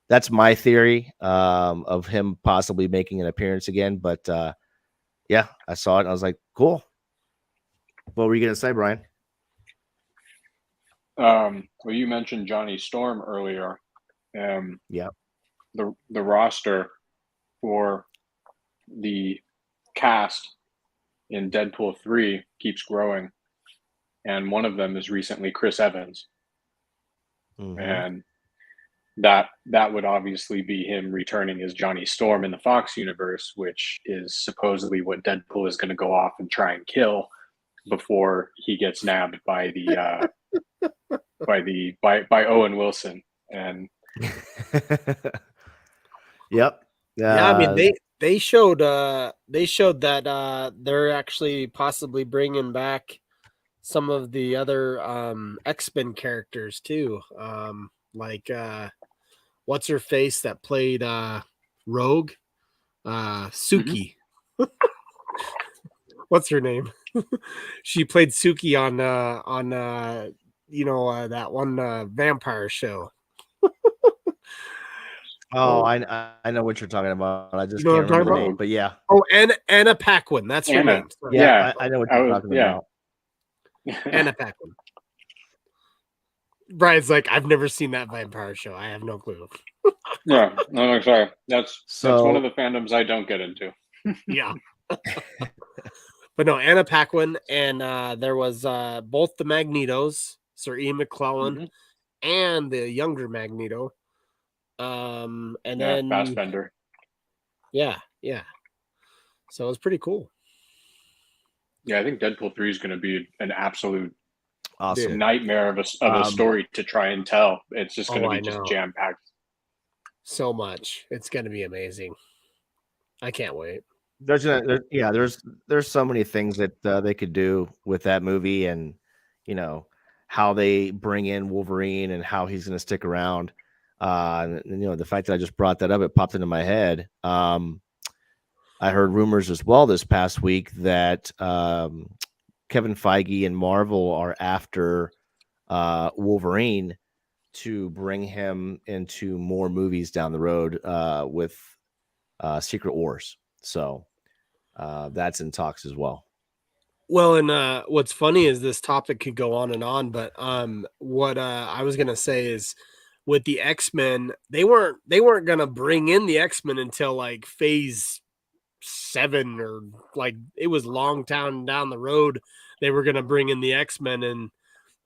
A: That's my theory of him possibly making an appearance again. But yeah, I saw it and I was like, cool. What were you going to say, Brian?
C: Well, you mentioned Johnny Storm earlier.
A: Yeah.
C: The roster for the cast in Deadpool 3 keeps growing, and one of them is recently Chris Evans. Mm-hmm. And that would obviously be him returning as Johnny Storm in the Fox universe, which is supposedly what Deadpool is going to go off and try and kill before he gets nabbed by the by Owen Wilson. And
A: Yep.
B: Yeah, I mean they showed that they're actually possibly bringing back some of the other X-Men characters too. Like what's her face that played Rogue? Suki. What's her name? She played Suki on that one vampire show.
A: Oh, I know what you're talking about. I just
B: You know what
A: can't
B: I'm talking
A: remember the
B: about?
A: name, but yeah.
B: Oh, Anna Paquin. That's her
C: Anna.
B: name. Sorry.
A: Yeah,
C: Yeah,
A: I know what
C: I
A: you're
C: was
A: talking about.
B: Anna Paquin. Brian's like, I've never seen that vampire show. I have no clue.
C: Yeah, no, I'm sorry. That's
A: So
C: one of the fandoms I don't get into.
B: Yeah. But no, Anna Paquin, and there was both the Magnetos, Sir Ian McClellan,
C: Mhm.
B: and the younger Magneto. And
C: Yeah,
B: then
C: Fassbender.
B: yeah. So it was pretty cool.
C: Yeah, I think Deadpool 3 is going to be an absolute
A: awesome.
C: nightmare of a story to try and tell. It's just going to be just jam packed.
B: So much. It's going to be amazing. I can't wait.
A: There's so many things that they could do with that movie, and how they bring in Wolverine and how he's going to stick around. And, the fact that I just brought that up, it popped into my head. I heard rumors as well this past week that Kevin Feige and Marvel are after Wolverine to bring him into more movies down the road with Secret Wars. So that's in talks as well.
B: Well, and what's funny is this topic could go on and on, but what I was gonna say is with the X-Men, they weren't gonna bring in the X-Men until like phase 7, or like it was long down the road. They were gonna bring in the X-Men, and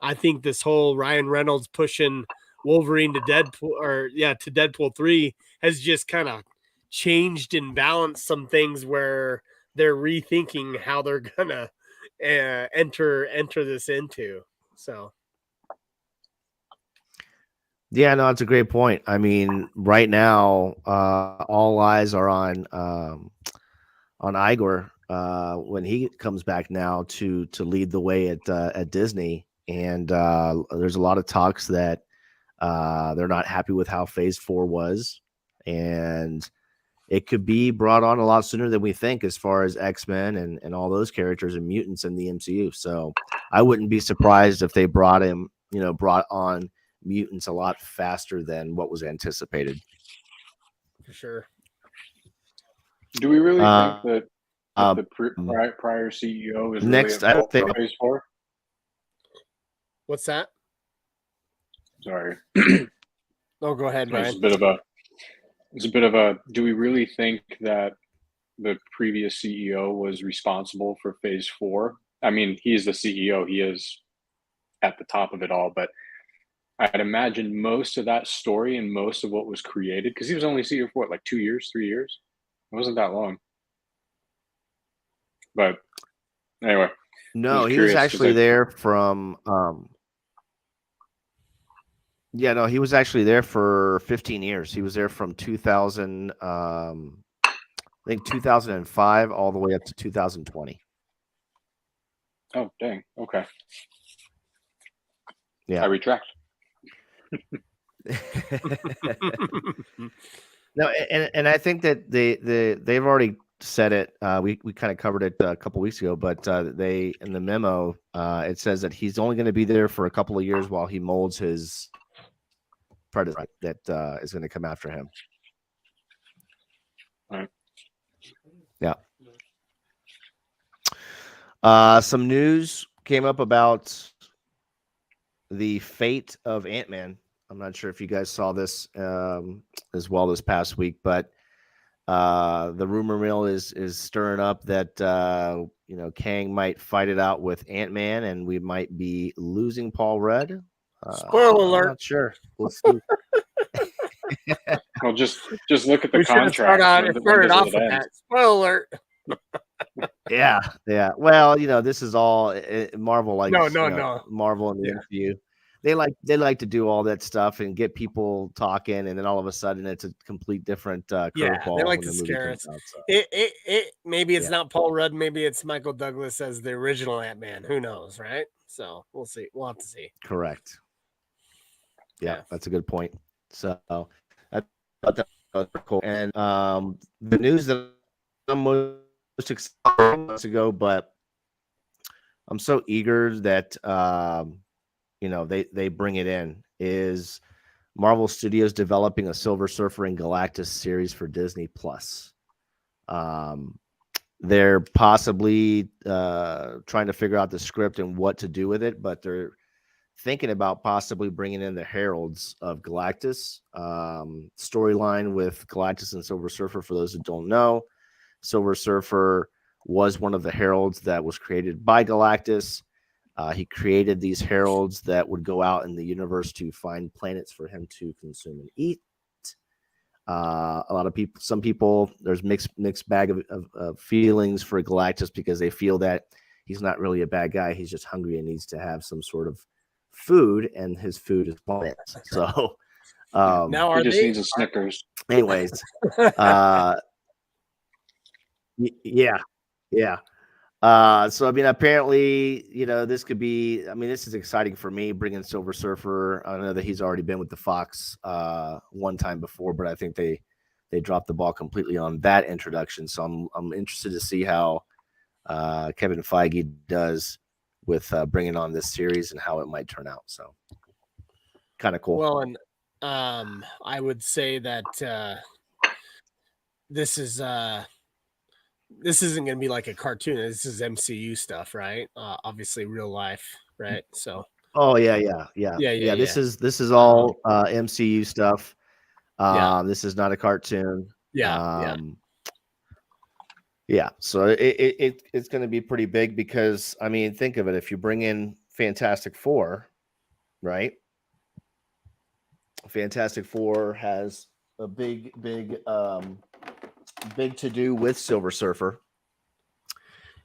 B: I think this whole Ryan Reynolds pushing Wolverine to Deadpool 3 has just kind of changed and balanced some things where they're rethinking how they're gonna enter this into. So
A: yeah, no, it's a great point. I mean, right now, all eyes are on Igor when he comes back now to lead the way at Disney, and there's a lot of talks that they're not happy with how Phase 4 was, and it could be brought on a lot sooner than we think as far as X-Men and all those characters and mutants in the MCU. So I wouldn't be surprised if they brought on mutants a lot faster than what was anticipated.
B: for sure.
C: Do we really think that the prior CEO is
A: next,
C: really
A: I don't think.
C: for Phase 4?
B: What's that?
C: Sorry.
B: Oh, go ahead, Brian.
C: It's a bit of a. Do we really think that the previous CEO was responsible for Phase 4? I mean, he's the CEO. He is at the top of it all. But I'd imagine most of that story and most of what was created, because he was only CEO for what, like 2 years, 3 years? It wasn't that long. But anyway.
A: No, he was actually there from. Yeah, no, he was actually there for 15 years. He was there from 2000, I think 2005, all the way up to 2020.
C: Oh, dang. Okay.
A: Yeah.
C: I retract.
A: No, and I think that they've already said it. We kind of covered it a couple weeks ago, but they in the memo it says that he's only going to be there for a couple of years while he molds his predecessor that is going to come after him.
C: All right.
A: Yeah. Some news came up about the fate of Ant-Man. I'm not sure if you guys saw this as well this past week, but the rumor mill is stirring up that Kang might fight it out with Ant-Man, and we might be losing Paul Rudd.
B: Spoiler alert!
A: I'm not sure. We'll see.
C: Well, just look at the
B: we
C: contract.
B: Started off with that. Spoiler alert!
A: Yeah, yeah. Well, this is all Marvel
B: No,
A: likes,
B: no.
A: Marvel and the
B: Yeah.
A: MCU. They like to do all that stuff and get people talking, and then all of a sudden it's a complete different
B: Yeah, they
A: curveball
B: like
A: when
B: to
A: the movie
B: scare
A: comes
B: us.
A: out. So
B: It maybe it's
A: yeah,
B: not Paul Rudd, maybe it's Michael Douglas as the original Ant-Man. Who knows, right? So we'll see. We'll have to see.
A: correct. Yeah,
B: Yeah.
A: that's a good point. So I thought that was pretty cool. And the news that I'm most excited about months ago, but I'm so eager that they bring it in is Marvel Studios developing a Silver Surfer and Galactus series for Disney Plus. Um, they're possibly trying to figure out the script and what to do with it, but they're thinking about possibly bringing in the Heralds of Galactus storyline with Galactus and Silver Surfer. For those who don't know, Silver Surfer was one of the Heralds that was created by Galactus. He created these heralds that would go out in the universe to find planets for him to consume and eat. A lot of people, some people, there's mixed bag of feelings for Galactus because they feel that he's not really a bad guy. He's just hungry and needs to have some sort of food, and his food is planets. So,
B: Now
C: He
B: are
C: just
B: they
C: needs a Snickers.
A: anyways, uh, yeah, yeah. So I mean, apparently, this could be. I mean, this is exciting for me bringing Silver Surfer. I know that he's already been with the Fox one time before, but I think they dropped the ball completely on that introduction. So I'm interested to see how Kevin Feige does with bringing on this series and how it might turn out. So kind of cool.
B: Well, and I would say that this isn't going to be like a cartoon. This is MCU stuff, right? Obviously, real life, right? So,
A: Oh yeah. This is all MCU stuff.
B: Yeah.
A: This is not a cartoon.
B: Yeah.
A: Yeah, so it's going to be pretty big because I mean, think of it. If you bring in Fantastic Four, right? Fantastic Four has a big to do with Silver Surfer,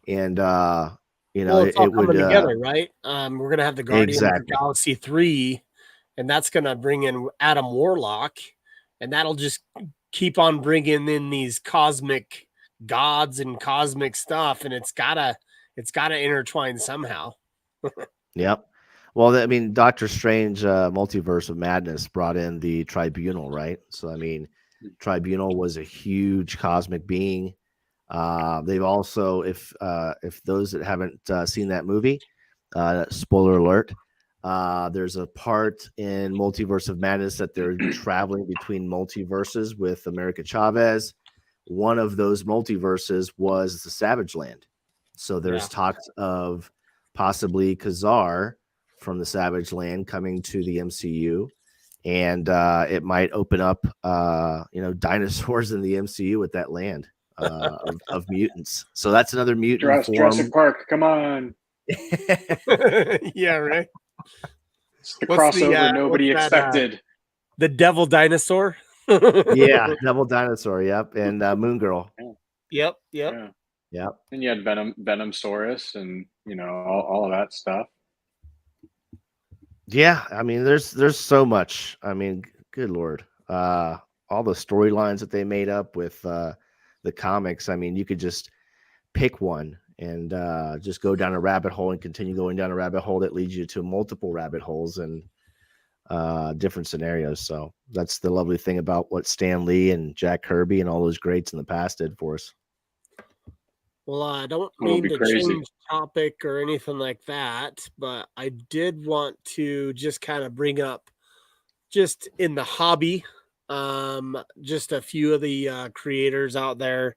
A: and
B: Well, it's all
A: it would
B: coming together, right? We're gonna have the Guardians of the
A: exactly.
B: Galaxy 3, and that's gonna bring in Adam Warlock, and that'll just keep on bringing in these cosmic gods and cosmic stuff, and it's gotta intertwine somehow.
A: Yep. Well, I mean, Doctor Strange, Multiverse of Madness brought in the Tribunal, right? So, I mean, Tribunal was a huge cosmic being. They've also, if those that haven't seen that movie, spoiler alert, there's a part in Multiverse of Madness that they're traveling between multiverses with America Chavez. One of those multiverses was the Savage Land. So there's talks of possibly Khazar from the Savage Land coming to the MCU, and it might open up, dinosaurs in the MCU with that land of mutants. So that's another mutant form.
C: Jurassic Park, come on!
B: Yeah, right.
C: It's the crossover nobody expected.
B: The Devil Dinosaur.
A: Yeah, Devil Dinosaur. Yep, and Moon Girl.
B: Yep.
C: Yeah.
A: Yep.
C: And you had Venomsaurus, and all of that stuff.
A: Yeah, I mean, there's so much. I mean, good Lord, all the storylines that they made up with the comics. I mean, you could just pick one and just go down a rabbit hole and continue going down a rabbit hole that leads you to multiple rabbit holes and different scenarios. So that's the lovely thing about what Stan Lee and Jack Kirby and all those greats in the past did for us.
B: Well, I don't mean to change topic or anything like that, but I did want to just kind of bring up, just in the hobby, just a few of the creators out there.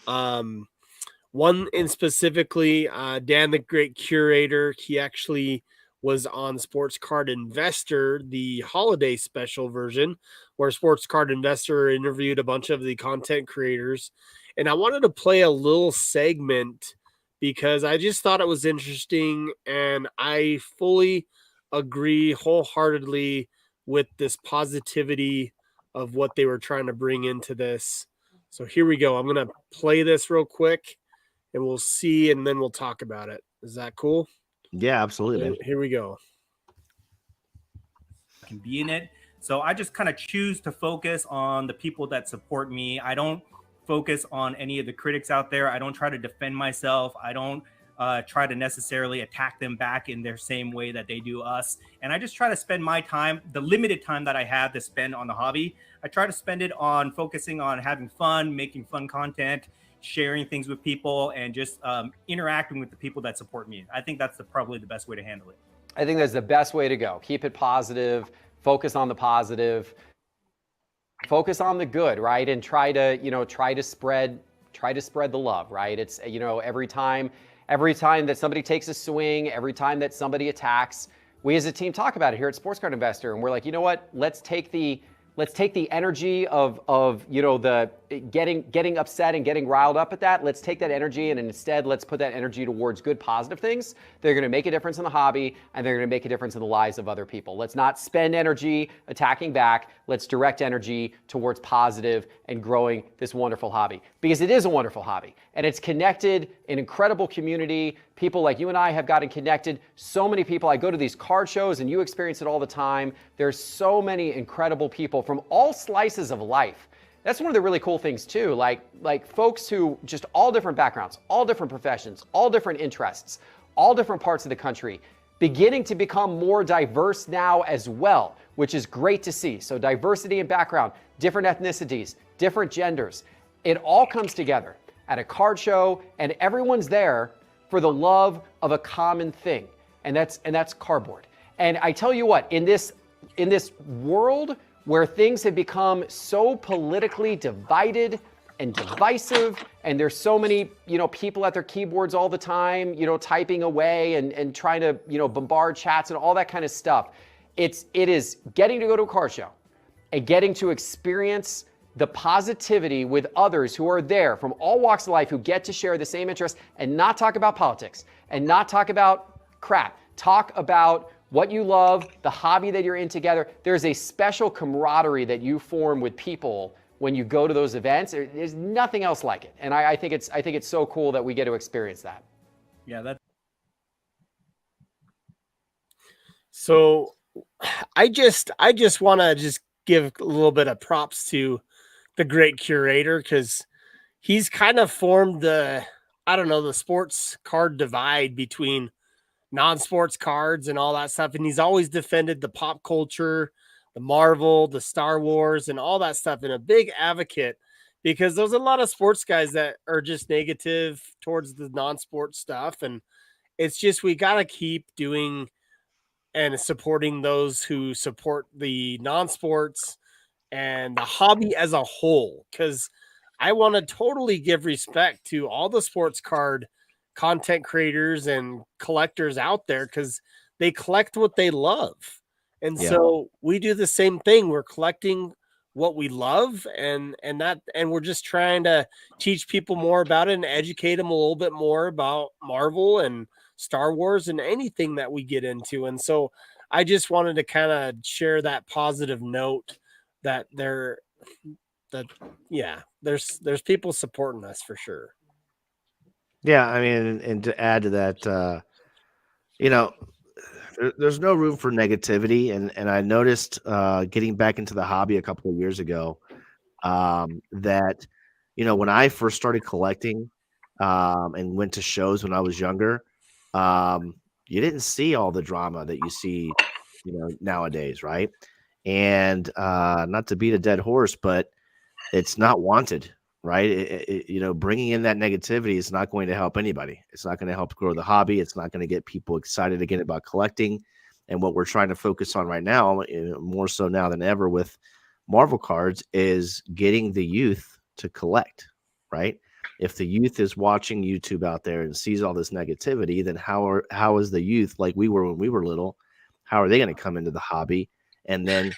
B: One in specifically, Dan the Great Curator. He actually was on Sports Card Investor, the holiday special version, where Sports Card Investor interviewed a bunch of the content creators. And I wanted to play a little segment because I just thought it was interesting, and I fully agree wholeheartedly with this positivity of what they were trying to bring into this. So here we go. I'm going to play this real quick, and we'll see, and then we'll talk about it. Is that cool?
A: Yeah, absolutely, man.
B: Here we go.
D: Can be in it. So I just kind of choose to focus on the people that support me. I don't focus on any of the critics out there. I don't try to defend myself. I don't try to necessarily attack them back in their same way that they do us. And I just try to spend my time, the limited time that I have to spend on the hobby, I try to spend it on focusing on having fun, making fun content, sharing things with people, and just interacting with the people that support me. I think that's probably the best way to handle it.
E: I think that's the best way to go. Keep it positive, focus on the positive, focus on the good, right? And try to spread the love, right? It's, every time that somebody takes a swing, every time that somebody attacks, we as a team talk about it here at Sports Card Investor, and we're like, you know what? Let's take the energy of the getting upset and getting riled up at that. Let's take that energy and instead let's put that energy towards good, positive things. They're going to make a difference in the hobby, and they're going to make a difference in the lives of other people. Let's not spend energy attacking back. Let's direct energy towards positive and growing this wonderful hobby, because it is a wonderful hobby, and it's connected an incredible community. People like you and I have gotten connected. So many people. I go to these card shows, and you experience it all the time. There's so many incredible people from all slices of life. That's one of the really cool things too. Like folks who just all different backgrounds, all different professions, all different interests, all different parts of the country, beginning to become more diverse now as well, which is great to see. So diversity in background, different ethnicities, different genders. It all comes together at a card show, and everyone's there for the love of a common thing, and that's cardboard. And I tell you what, in this world where things have become so politically divided and divisive, and there's so many people at their keyboards all the time, typing away and trying to bombard chats and all that kind of stuff, it is getting to go to a card show and getting to experience the positivity with others who are there from all walks of life, who get to share the same interests and not talk about politics and not talk about crap. Talk about what you love, the hobby that you're in together. There's a special camaraderie that you form with people when you go to those events. There's nothing else like it. And I think it's so cool that we get to experience that.
D: Yeah, that's
B: So I just want to just give a little bit of props to the great curator, because he's kind of formed the sports card divide between non-sports cards and all that stuff. And he's always defended the pop culture, the Marvel, the Star Wars, and all that stuff, and a big advocate, because there's a lot of sports guys that are just negative towards the non-sports stuff. And it's just, we got to keep doing and supporting those who support the non-sports and the hobby as a whole, because I want to totally give respect to all the sports card content creators and collectors out there, because they collect what they love. And so we do the same thing. We're collecting what we love, and we're just trying to teach people more about it and educate them a little bit more about Marvel and Star Wars and anything that we get into. And so I just wanted to kind of share that positive note that there's people supporting us for sure.
A: Yeah, I mean, and to add to that, there's no room for negativity, and I noticed getting back into the hobby a couple of years ago that when I first started collecting and went to shows when I was younger, you didn't see all the drama that you see nowadays, right? And not to beat a dead horse, but it's not wanted, right? Bringing in that negativity is not going to help anybody. It's not going to help grow the hobby. It's not going to get people excited again about collecting. And what we're trying to focus on right now, more so now than ever with Marvel cards, is getting the youth to collect, right? If the youth is watching YouTube out there and sees all this negativity, then how is the youth, like we were when we were little, how are they going to come into the hobby? And then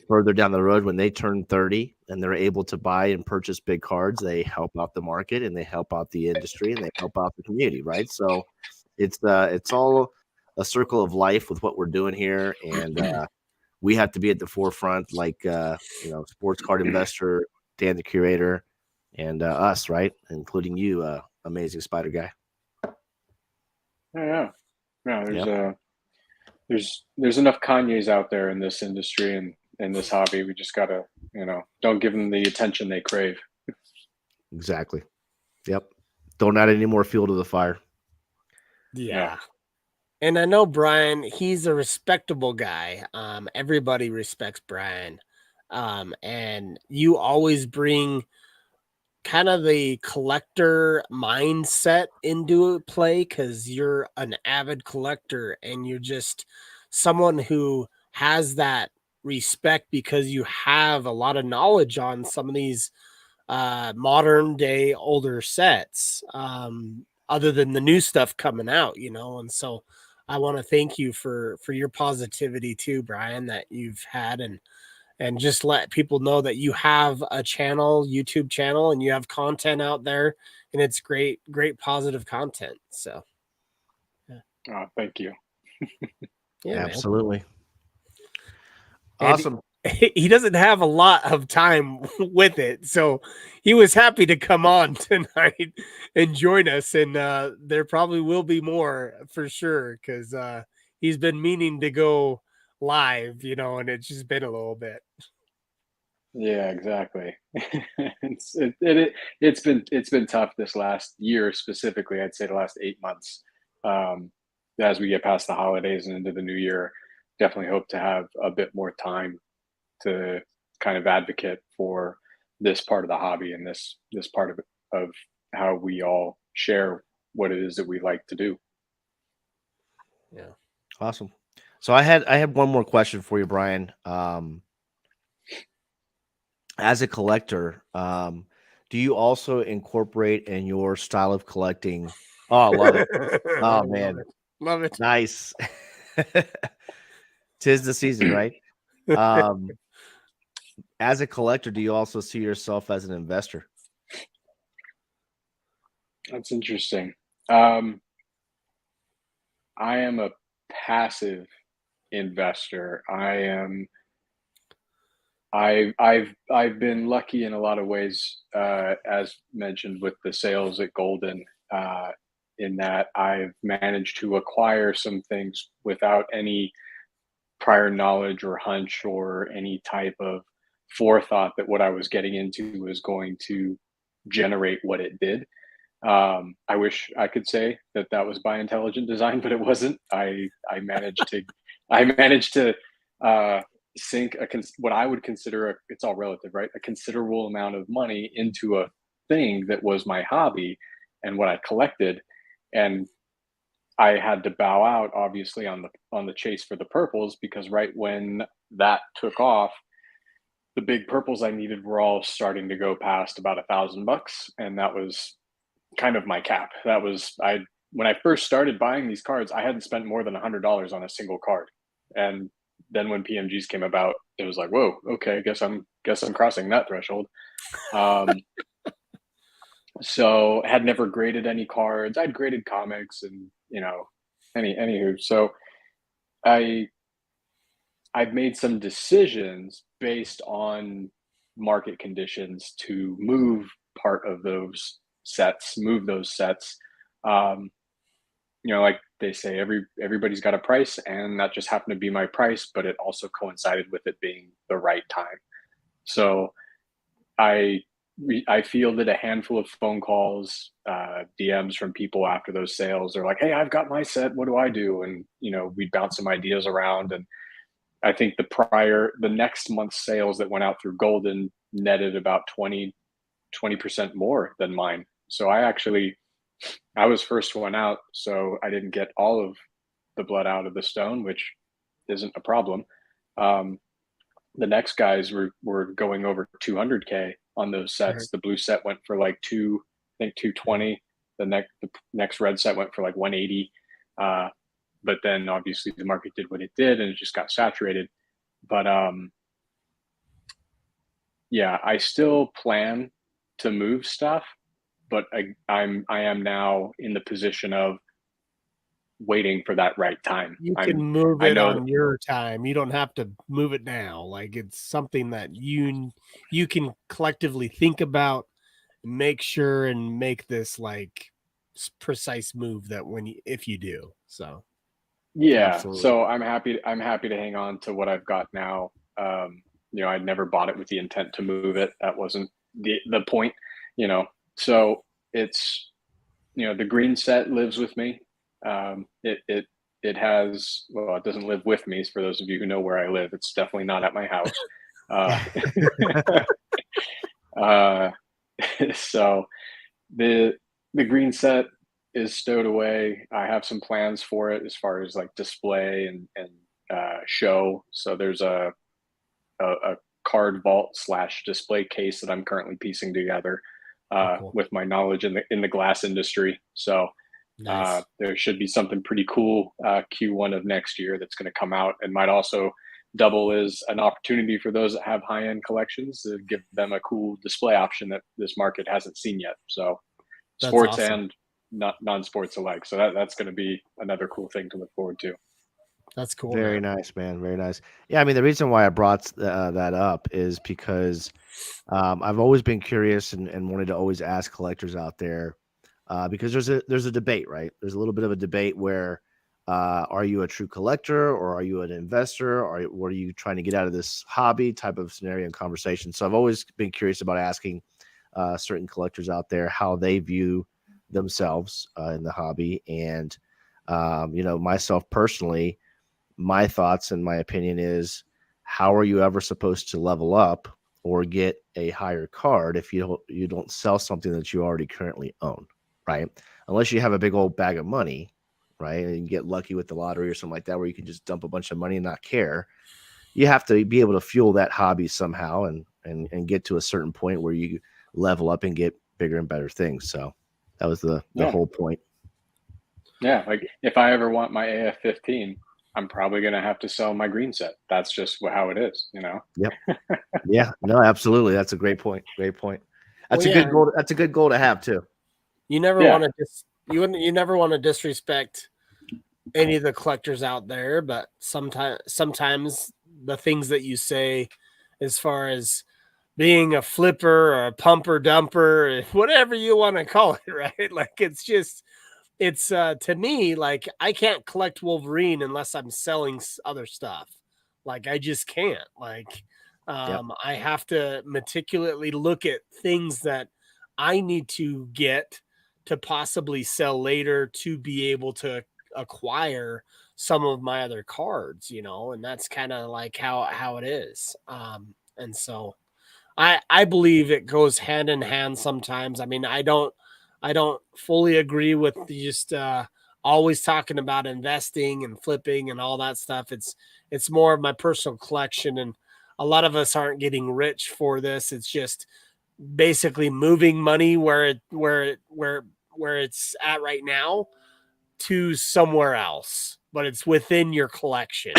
A: further down the road, when they turn 30 and they're able to buy and purchase big cards, they help out the market and they help out the industry and they help out the community, right? So it's all a circle of life with what we're doing here, and we have to be at the forefront, like Sports Card Investor, Dan the Curator, and us, right, including you, amazing spider guy.
C: Yeah. There's enough Kanyes out there in this industry and in this hobby. We just gotta, don't give them the attention they crave.
A: Exactly. Yep. Don't add any more fuel to the fire.
B: Yeah. And I know Brian, he's a respectable guy. Everybody respects Brian. And you always bring kind of the collector mindset into play because you're an avid collector and you're just someone who has that respect because you have a lot of knowledge on some of these modern day older sets, other than the new stuff coming out, and so I want to thank you for your positivity too, Brian, that you've had, and just let people know that you have a YouTube channel, and you have content out there, and it's great positive content. So
C: thank you.
B: Yeah,
A: absolutely.
B: Man.
A: Awesome.
B: He doesn't have a lot of time with it, so he was happy to come on tonight and join us, and there probably will be more for sure, because he's been meaning to go live, and it's just been a little bit.
C: Yeah, exactly. It's been tough this last year, specifically. I'd say the last 8 months. As we get past the holidays and into the new year, definitely hope to have a bit more time to kind of advocate for this part of the hobby and this part of how we all share what it is that we like to do.
B: Yeah.
A: Awesome. So I had one more question for you, Brian. As a collector, do you also incorporate in your style of collecting? Oh, I love it. Oh man.
B: Love it.
A: Nice. 'Tis the season, right? As a collector, do you also see yourself as an investor?
C: That's interesting. I am a passive investor. I've been lucky in a lot of ways, as mentioned with the sales at Golden, in that I've managed to acquire some things without any prior knowledge or hunch or any type of forethought that what I was getting into was going to generate what it did. I wish I could say that that was by intelligent design, but it wasn't. I managed to sink what I would consider it's all relative, right? A considerable amount of money into a thing that was my hobby and what I collected, and I had to bow out obviously on the chase for the purples, because right when that took off, the big purples I needed were all starting to go past about $1,000, and that was kind of my cap. That was when I first started buying these cards, I hadn't spent more than $100 on a single card, and then when PMGs came about, it was like, whoa, okay, guess I'm crossing that threshold. So had never graded any cards. I'd graded comics and anywho. So I've made some decisions based on market conditions to move part of those sets, like they say, everybody's got a price, and that just happened to be my price, but it also coincided with it being the right time. So I fielded a handful of phone calls, DMs from people after those sales. They're like, "Hey, I've got my set. What do I do?" And we'd bounce some ideas around. And I think the next month's sales that went out through Golden netted about 20% more than mine. So I was first one out, so I didn't get all of the blood out of the stone, which isn't a problem. The next guys were going over 200K on those sets.
B: Right.
C: The blue set went for like 220. The next red set went for like 180. But then obviously the market did what it did, and it just got saturated. But yeah, I still plan to move stuff, but I am now in the position of waiting for that right time.
B: You can move
C: I
B: it
C: know
B: on your time. You don't have to move it now. Like, it's something that you can collectively think about, make sure, and make this like precise move that if you do. So
C: Yeah.
B: absolutely.
C: So I'm happy to hang on to what I've got now. I'd never bought it with the intent to move it. That wasn't the point, So it's, the green set lives with me. It has, well, it doesn't live with me. For those of you who know where I live, it's definitely not at my house. Uh, so the green set is stowed away. I have some plans for it as far as like display and show. So there's a card vault / display case that I'm currently piecing together
B: Cool.
C: with my knowledge in the glass industry. So
B: Nice.
C: there should be something pretty cool Q1 of next year that's going to come out, and might also double as an opportunity for those that have high-end collections to give them a cool display option that this market hasn't seen yet. So
B: That's
C: sports
B: awesome.
C: and non-sports alike. So that's going to be another cool thing to look forward to.
B: That's cool.
A: Very
B: man.
A: nice, man. Very nice. Yeah, I mean, the reason why I brought that up is because I've always been curious and wanted to always ask collectors out there because there's a debate, right? There's a little bit of a debate where are you a true collector or are you an investor or what are you trying to get out of this hobby type of scenario and conversation? So I've always been curious about asking certain collectors out there how they view themselves in the hobby, and myself personally, my thoughts and my opinion is, how are you ever supposed to level up or get a higher card if you don't sell something that you already currently own, right? Unless you have a big old bag of money, right, and you get lucky with the lottery or something like that where you can just dump a bunch of money and not care. You have to be able to fuel that hobby somehow and get to a certain point where you level up and get bigger and better things. So that was the whole point.
C: Yeah, like if I ever want my AF-15, I'm probably going to have to sell my green set. That's just how it is,
A: Yep. Yeah. No, absolutely. That's a great point. Great point. That's
B: Well,
A: a good goal. That's a good goal to have too.
B: You never want to you never want to disrespect any of the collectors out there, but sometimes the things that you say as far as being a flipper or a pumper dumper, whatever you want to call it, right? Like it's to me, like I can't collect Wolverine unless I'm selling other stuff. Like I just can't. Like I have to meticulously look at things that I need to get to possibly sell later to be able to acquire some of my other cards, and that's kind of like how it is. And so I believe it goes hand in hand sometimes. I mean, I don't fully agree with just always talking about investing and flipping and all that stuff. It's more of my personal collection, and a lot of us aren't getting rich for this. It's just basically moving money where it's at right now to somewhere else, but it's within your collection,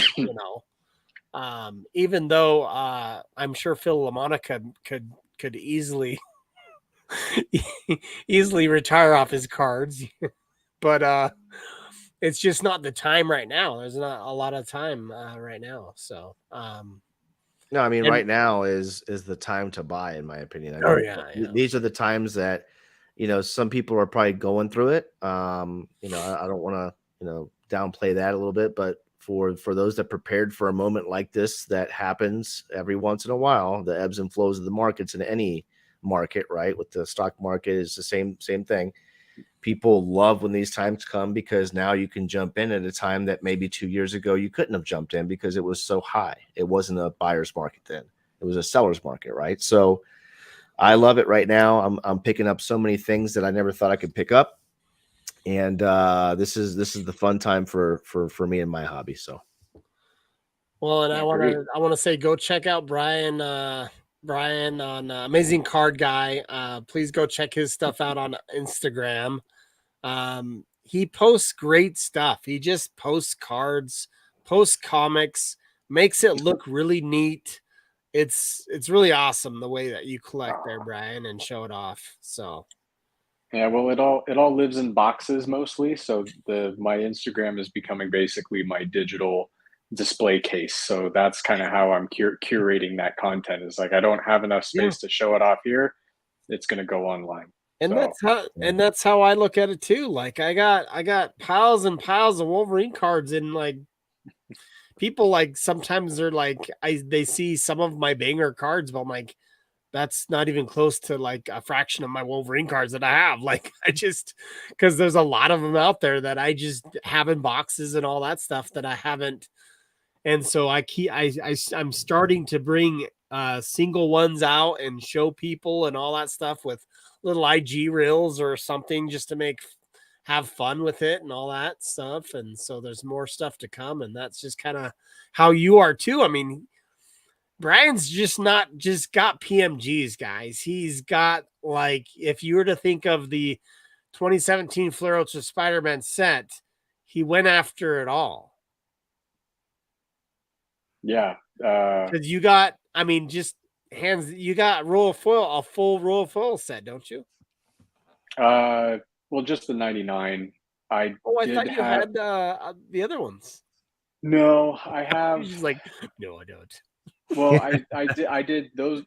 B: even though I'm sure Phil LaMonica could easily easily retire off his cards, but it's just not the time right now. There's not a lot of time right now. So
A: no, I mean, right now is the time to buy, in my opinion. I mean, these are the times that some people are probably going through it. I don't want to downplay that a little bit, but for those that prepared for a moment like this that happens every once in a while, the ebbs and flows of the markets in any market, right? With the stock market is the same thing. People love when these times come because now you can jump in at a time that maybe 2 years ago you couldn't have jumped in because it was so high. It wasn't a buyer's market then. It was a seller's market, right? So I love it right now. I'm picking up so many things that I never thought I could pick up. And this is the fun time for me and my hobby. So
B: well, and I want to say go check out Brian on Amazing Card Guy. Please go check his stuff out on Instagram. He posts great stuff. He just posts cards, posts comics, makes it look really neat. It's really awesome the way that you collect there, Brian, and show it off. So
C: yeah, well, it all lives in boxes mostly. So my Instagram is becoming basically my digital display case. So that's kind of how I'm curating that content. Is like I don't have enough space to show it off here. It's going to go online.
B: And
C: So
B: that's how I look at it too. Like I got piles and piles of Wolverine cards, and like people like sometimes they're like they see some of my banger cards, but I'm like, that's not even close to like a fraction of my Wolverine cards that I have. Like I just because there's a lot of them out there that I just have in boxes and all that stuff that I haven't. And so I'm starting to bring single ones out and show people and all that stuff with little IG reels or something just to have fun with it and all that stuff. And so there's more stuff to come, and that's just kind of how you are too. I mean, Brian's just not just got PMGs, guys. He's got like if you were to think of the 2017 Flare Ultra Spider-Man set, he went after it all.
C: yeah,
B: Because you got, I mean, just hands. You got roll foil, a full roll foil set, don't you?
C: well, just the 99. I
B: Oh, I
C: did
B: thought you
C: have
B: had the other ones.
C: no. I have
B: He's just like, no, I don't.
C: well, I did those.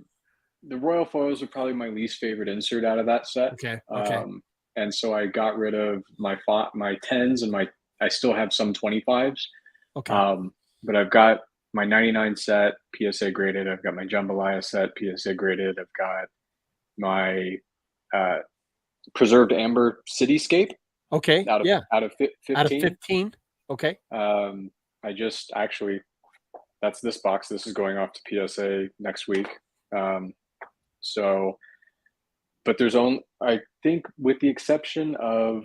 C: The Royal Foils are probably my least favorite insert out of that set.
B: Okay.
C: And so I got rid of my 10s and I still have some 25s.
B: Okay.
C: But I've got my 99 set PSA graded. I've got my Jambalaya set PSA graded. I've got my preserved amber cityscape
B: Okay.
C: out of
B: Yeah.
C: out of 15.
B: Out of 15. Okay.
C: I just actually that's this box. This is going off to PSA next week. So, but there's only, I think, with the exception of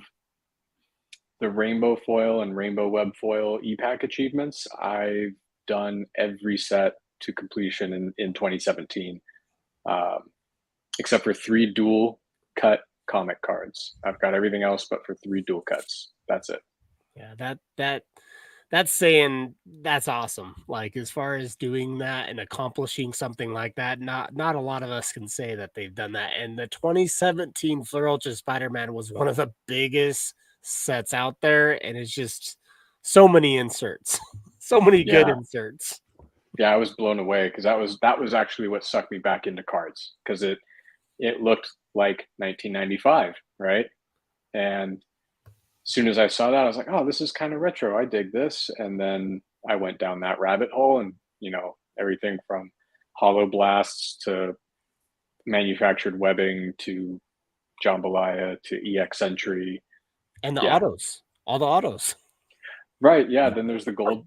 C: the rainbow foil and rainbow web foil EPAC achievements, I've done every set to completion in 2017, except for 3 dual cut comic cards. I've got everything else but for 3 dual cuts. That's it.
B: Yeah. That's saying that's awesome. Like as far as doing that and accomplishing something like that, not a lot of us can say that they've done that. And the 2017 Flare Ultra Spider-Man was one of the biggest sets out there, and it's just so many inserts, so many good
C: Yeah.
B: inserts.
C: Yeah, I was blown away because that was actually what sucked me back into cards because it looked like 1995, right? And as soon as I saw that, I was like, oh, this is kind of retro. I dig this. And then I went down that rabbit hole and, everything from hollow blasts to manufactured webbing to jambalaya to EX entry.
B: And the
C: Yeah.
B: autos, all the autos.
C: Right. Yeah. Then there's the gold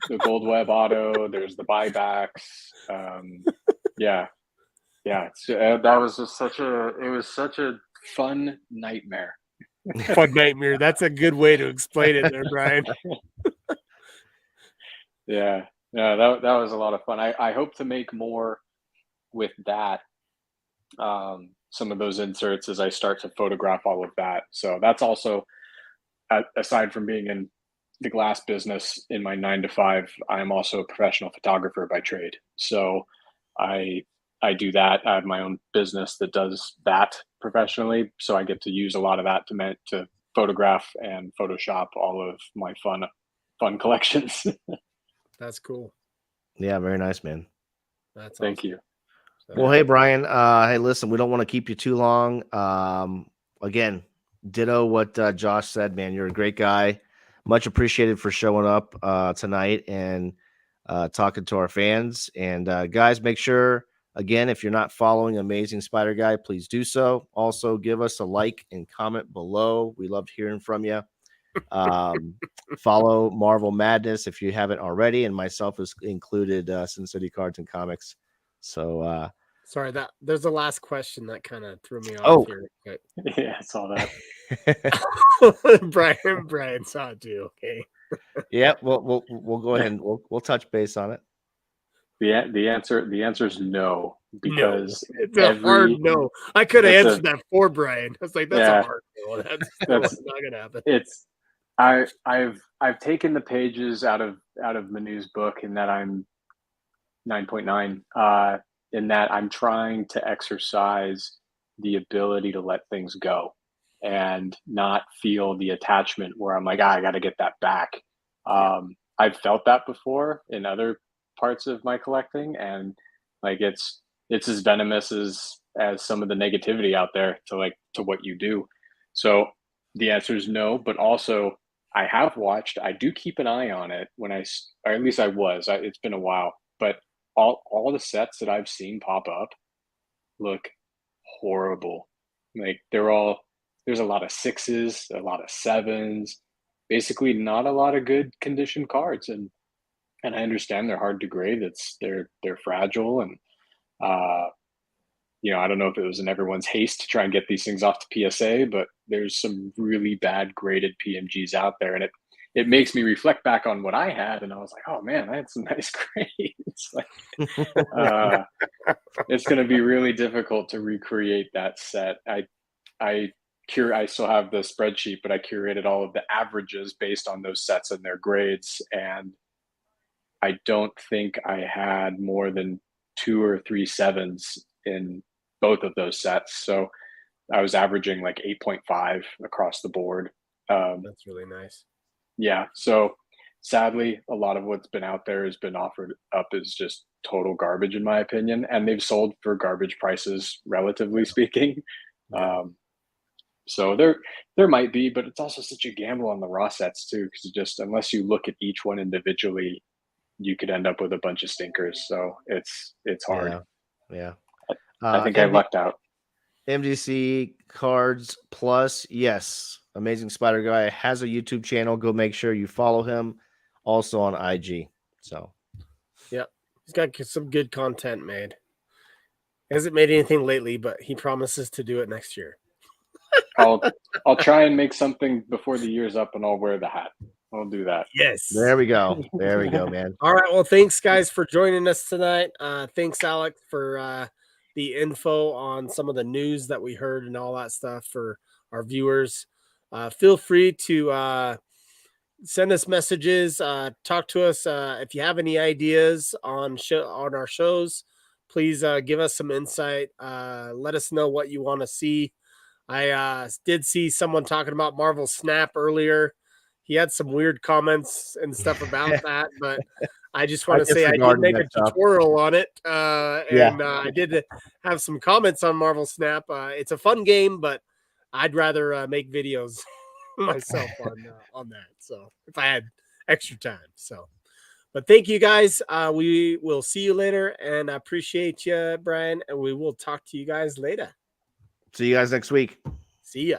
C: web auto. There's the buybacks. Yeah. Yeah. That was just it was such a fun nightmare.
B: Fun nightmare. That's a good way to explain it there, Brian.
C: Yeah. Yeah. That was a lot of fun. I hope to make more with that. Some of those inserts as I start to photograph all of that. So that's also, aside from being in the glass business in my 9 to 5, I'm also a professional photographer by trade. So I do that. I have my own business that does that professionally. So I get to use a lot of that to photograph and Photoshop all of my fun collections.
B: That's cool.
A: Yeah, very nice, man.
B: That's
C: Thank
B: awesome.
C: you.
A: Well, hey, Brian. Hey, listen, we don't want to keep you too long. Again, ditto what Josh said, man. You're a great guy. Much appreciated for showing up tonight and talking to our fans. And guys, make sure, again, if you're not following Amazing Spider Guy, please do so. Also, give us a like and comment below. We loved hearing from you. Follow Marvel Madness if you haven't already, and myself is included, Sin City Cards and Comics. So,
B: sorry that there's a last question that kind of threw me off here. Okay.
C: Yeah, I saw that.
B: Brian saw it too. Okay.
A: Yeah, we'll go ahead and we'll touch base on it.
C: The answer is no, because
B: no, it's a hard no. I could have answered that for Brian. I was like, that's a hard no. That's not gonna happen.
C: I've taken the pages out of Manu's book in that I'm 9.9. In that I'm trying to exercise the ability to let things go and not feel the attachment where I'm like, I got to get that back. I've felt that before in other parts of my collecting, and like it's as venomous as some of the negativity out there to what you do. So the answer is no, but also I have watched. I do keep an eye on it or at least I was. It's been a while, but all the sets that I've seen pop up look horrible. Like there's a lot of sixes, a lot of sevens, basically not a lot of good condition cards, and I understand they're hard to grade. They're fragile, and I don't know if it was in everyone's haste to try and get these things off to PSA, but there's some really bad graded PMGs out there, and it makes me reflect back on what I had, and I was like, oh man, I had some nice grades. It's going to be really difficult to recreate that set. I still have the spreadsheet, but I curated all of the averages based on those sets and their grades, and I don't think I had more than 2 or 3 sevens in both of those sets. So I was averaging like 8.5 across the board.
B: That's really nice.
C: Yeah. So sadly, a lot of what's been out there has been offered up as just total garbage, in my opinion. And they've sold for garbage prices, relatively speaking.
B: Yeah.
C: So there might be, but it's also such a gamble on the raw sets too, because just unless you look at each one individually, you could end up with a bunch of stinkers. So it's hard.
A: Yeah.
C: I think I lucked out.
A: MDC Cards Plus, yes. Amazing Spider Guy has a YouTube channel. Go make sure you follow him. Also on IG. So,
B: yeah, he's got some good content made. He hasn't made anything lately, but he promises to do it next year.
C: I'll try and make something before the year's up, and I'll wear the hat. I'll do that.
B: Yes.
A: there we go. There we go, man.
B: All right. Well, thanks, guys, for joining us tonight. Thanks, Alec, for the info on some of the news that we heard and all that stuff for our viewers. Feel free to send us messages. Talk to us if you have any ideas on our shows. Please give us some insight. Let us know what you want to see. I did see someone talking about Marvel Snap earlier. He had some weird comments and stuff about that, but I just want to say I did make a tutorial on it, and I did have some comments on Marvel Snap. It's a fun game, but I'd rather make videos myself on that. So if I had extra time, but thank you guys. We will see you later, and I appreciate you, Brian, and we will talk to you guys later.
A: See you guys next week.
B: See ya.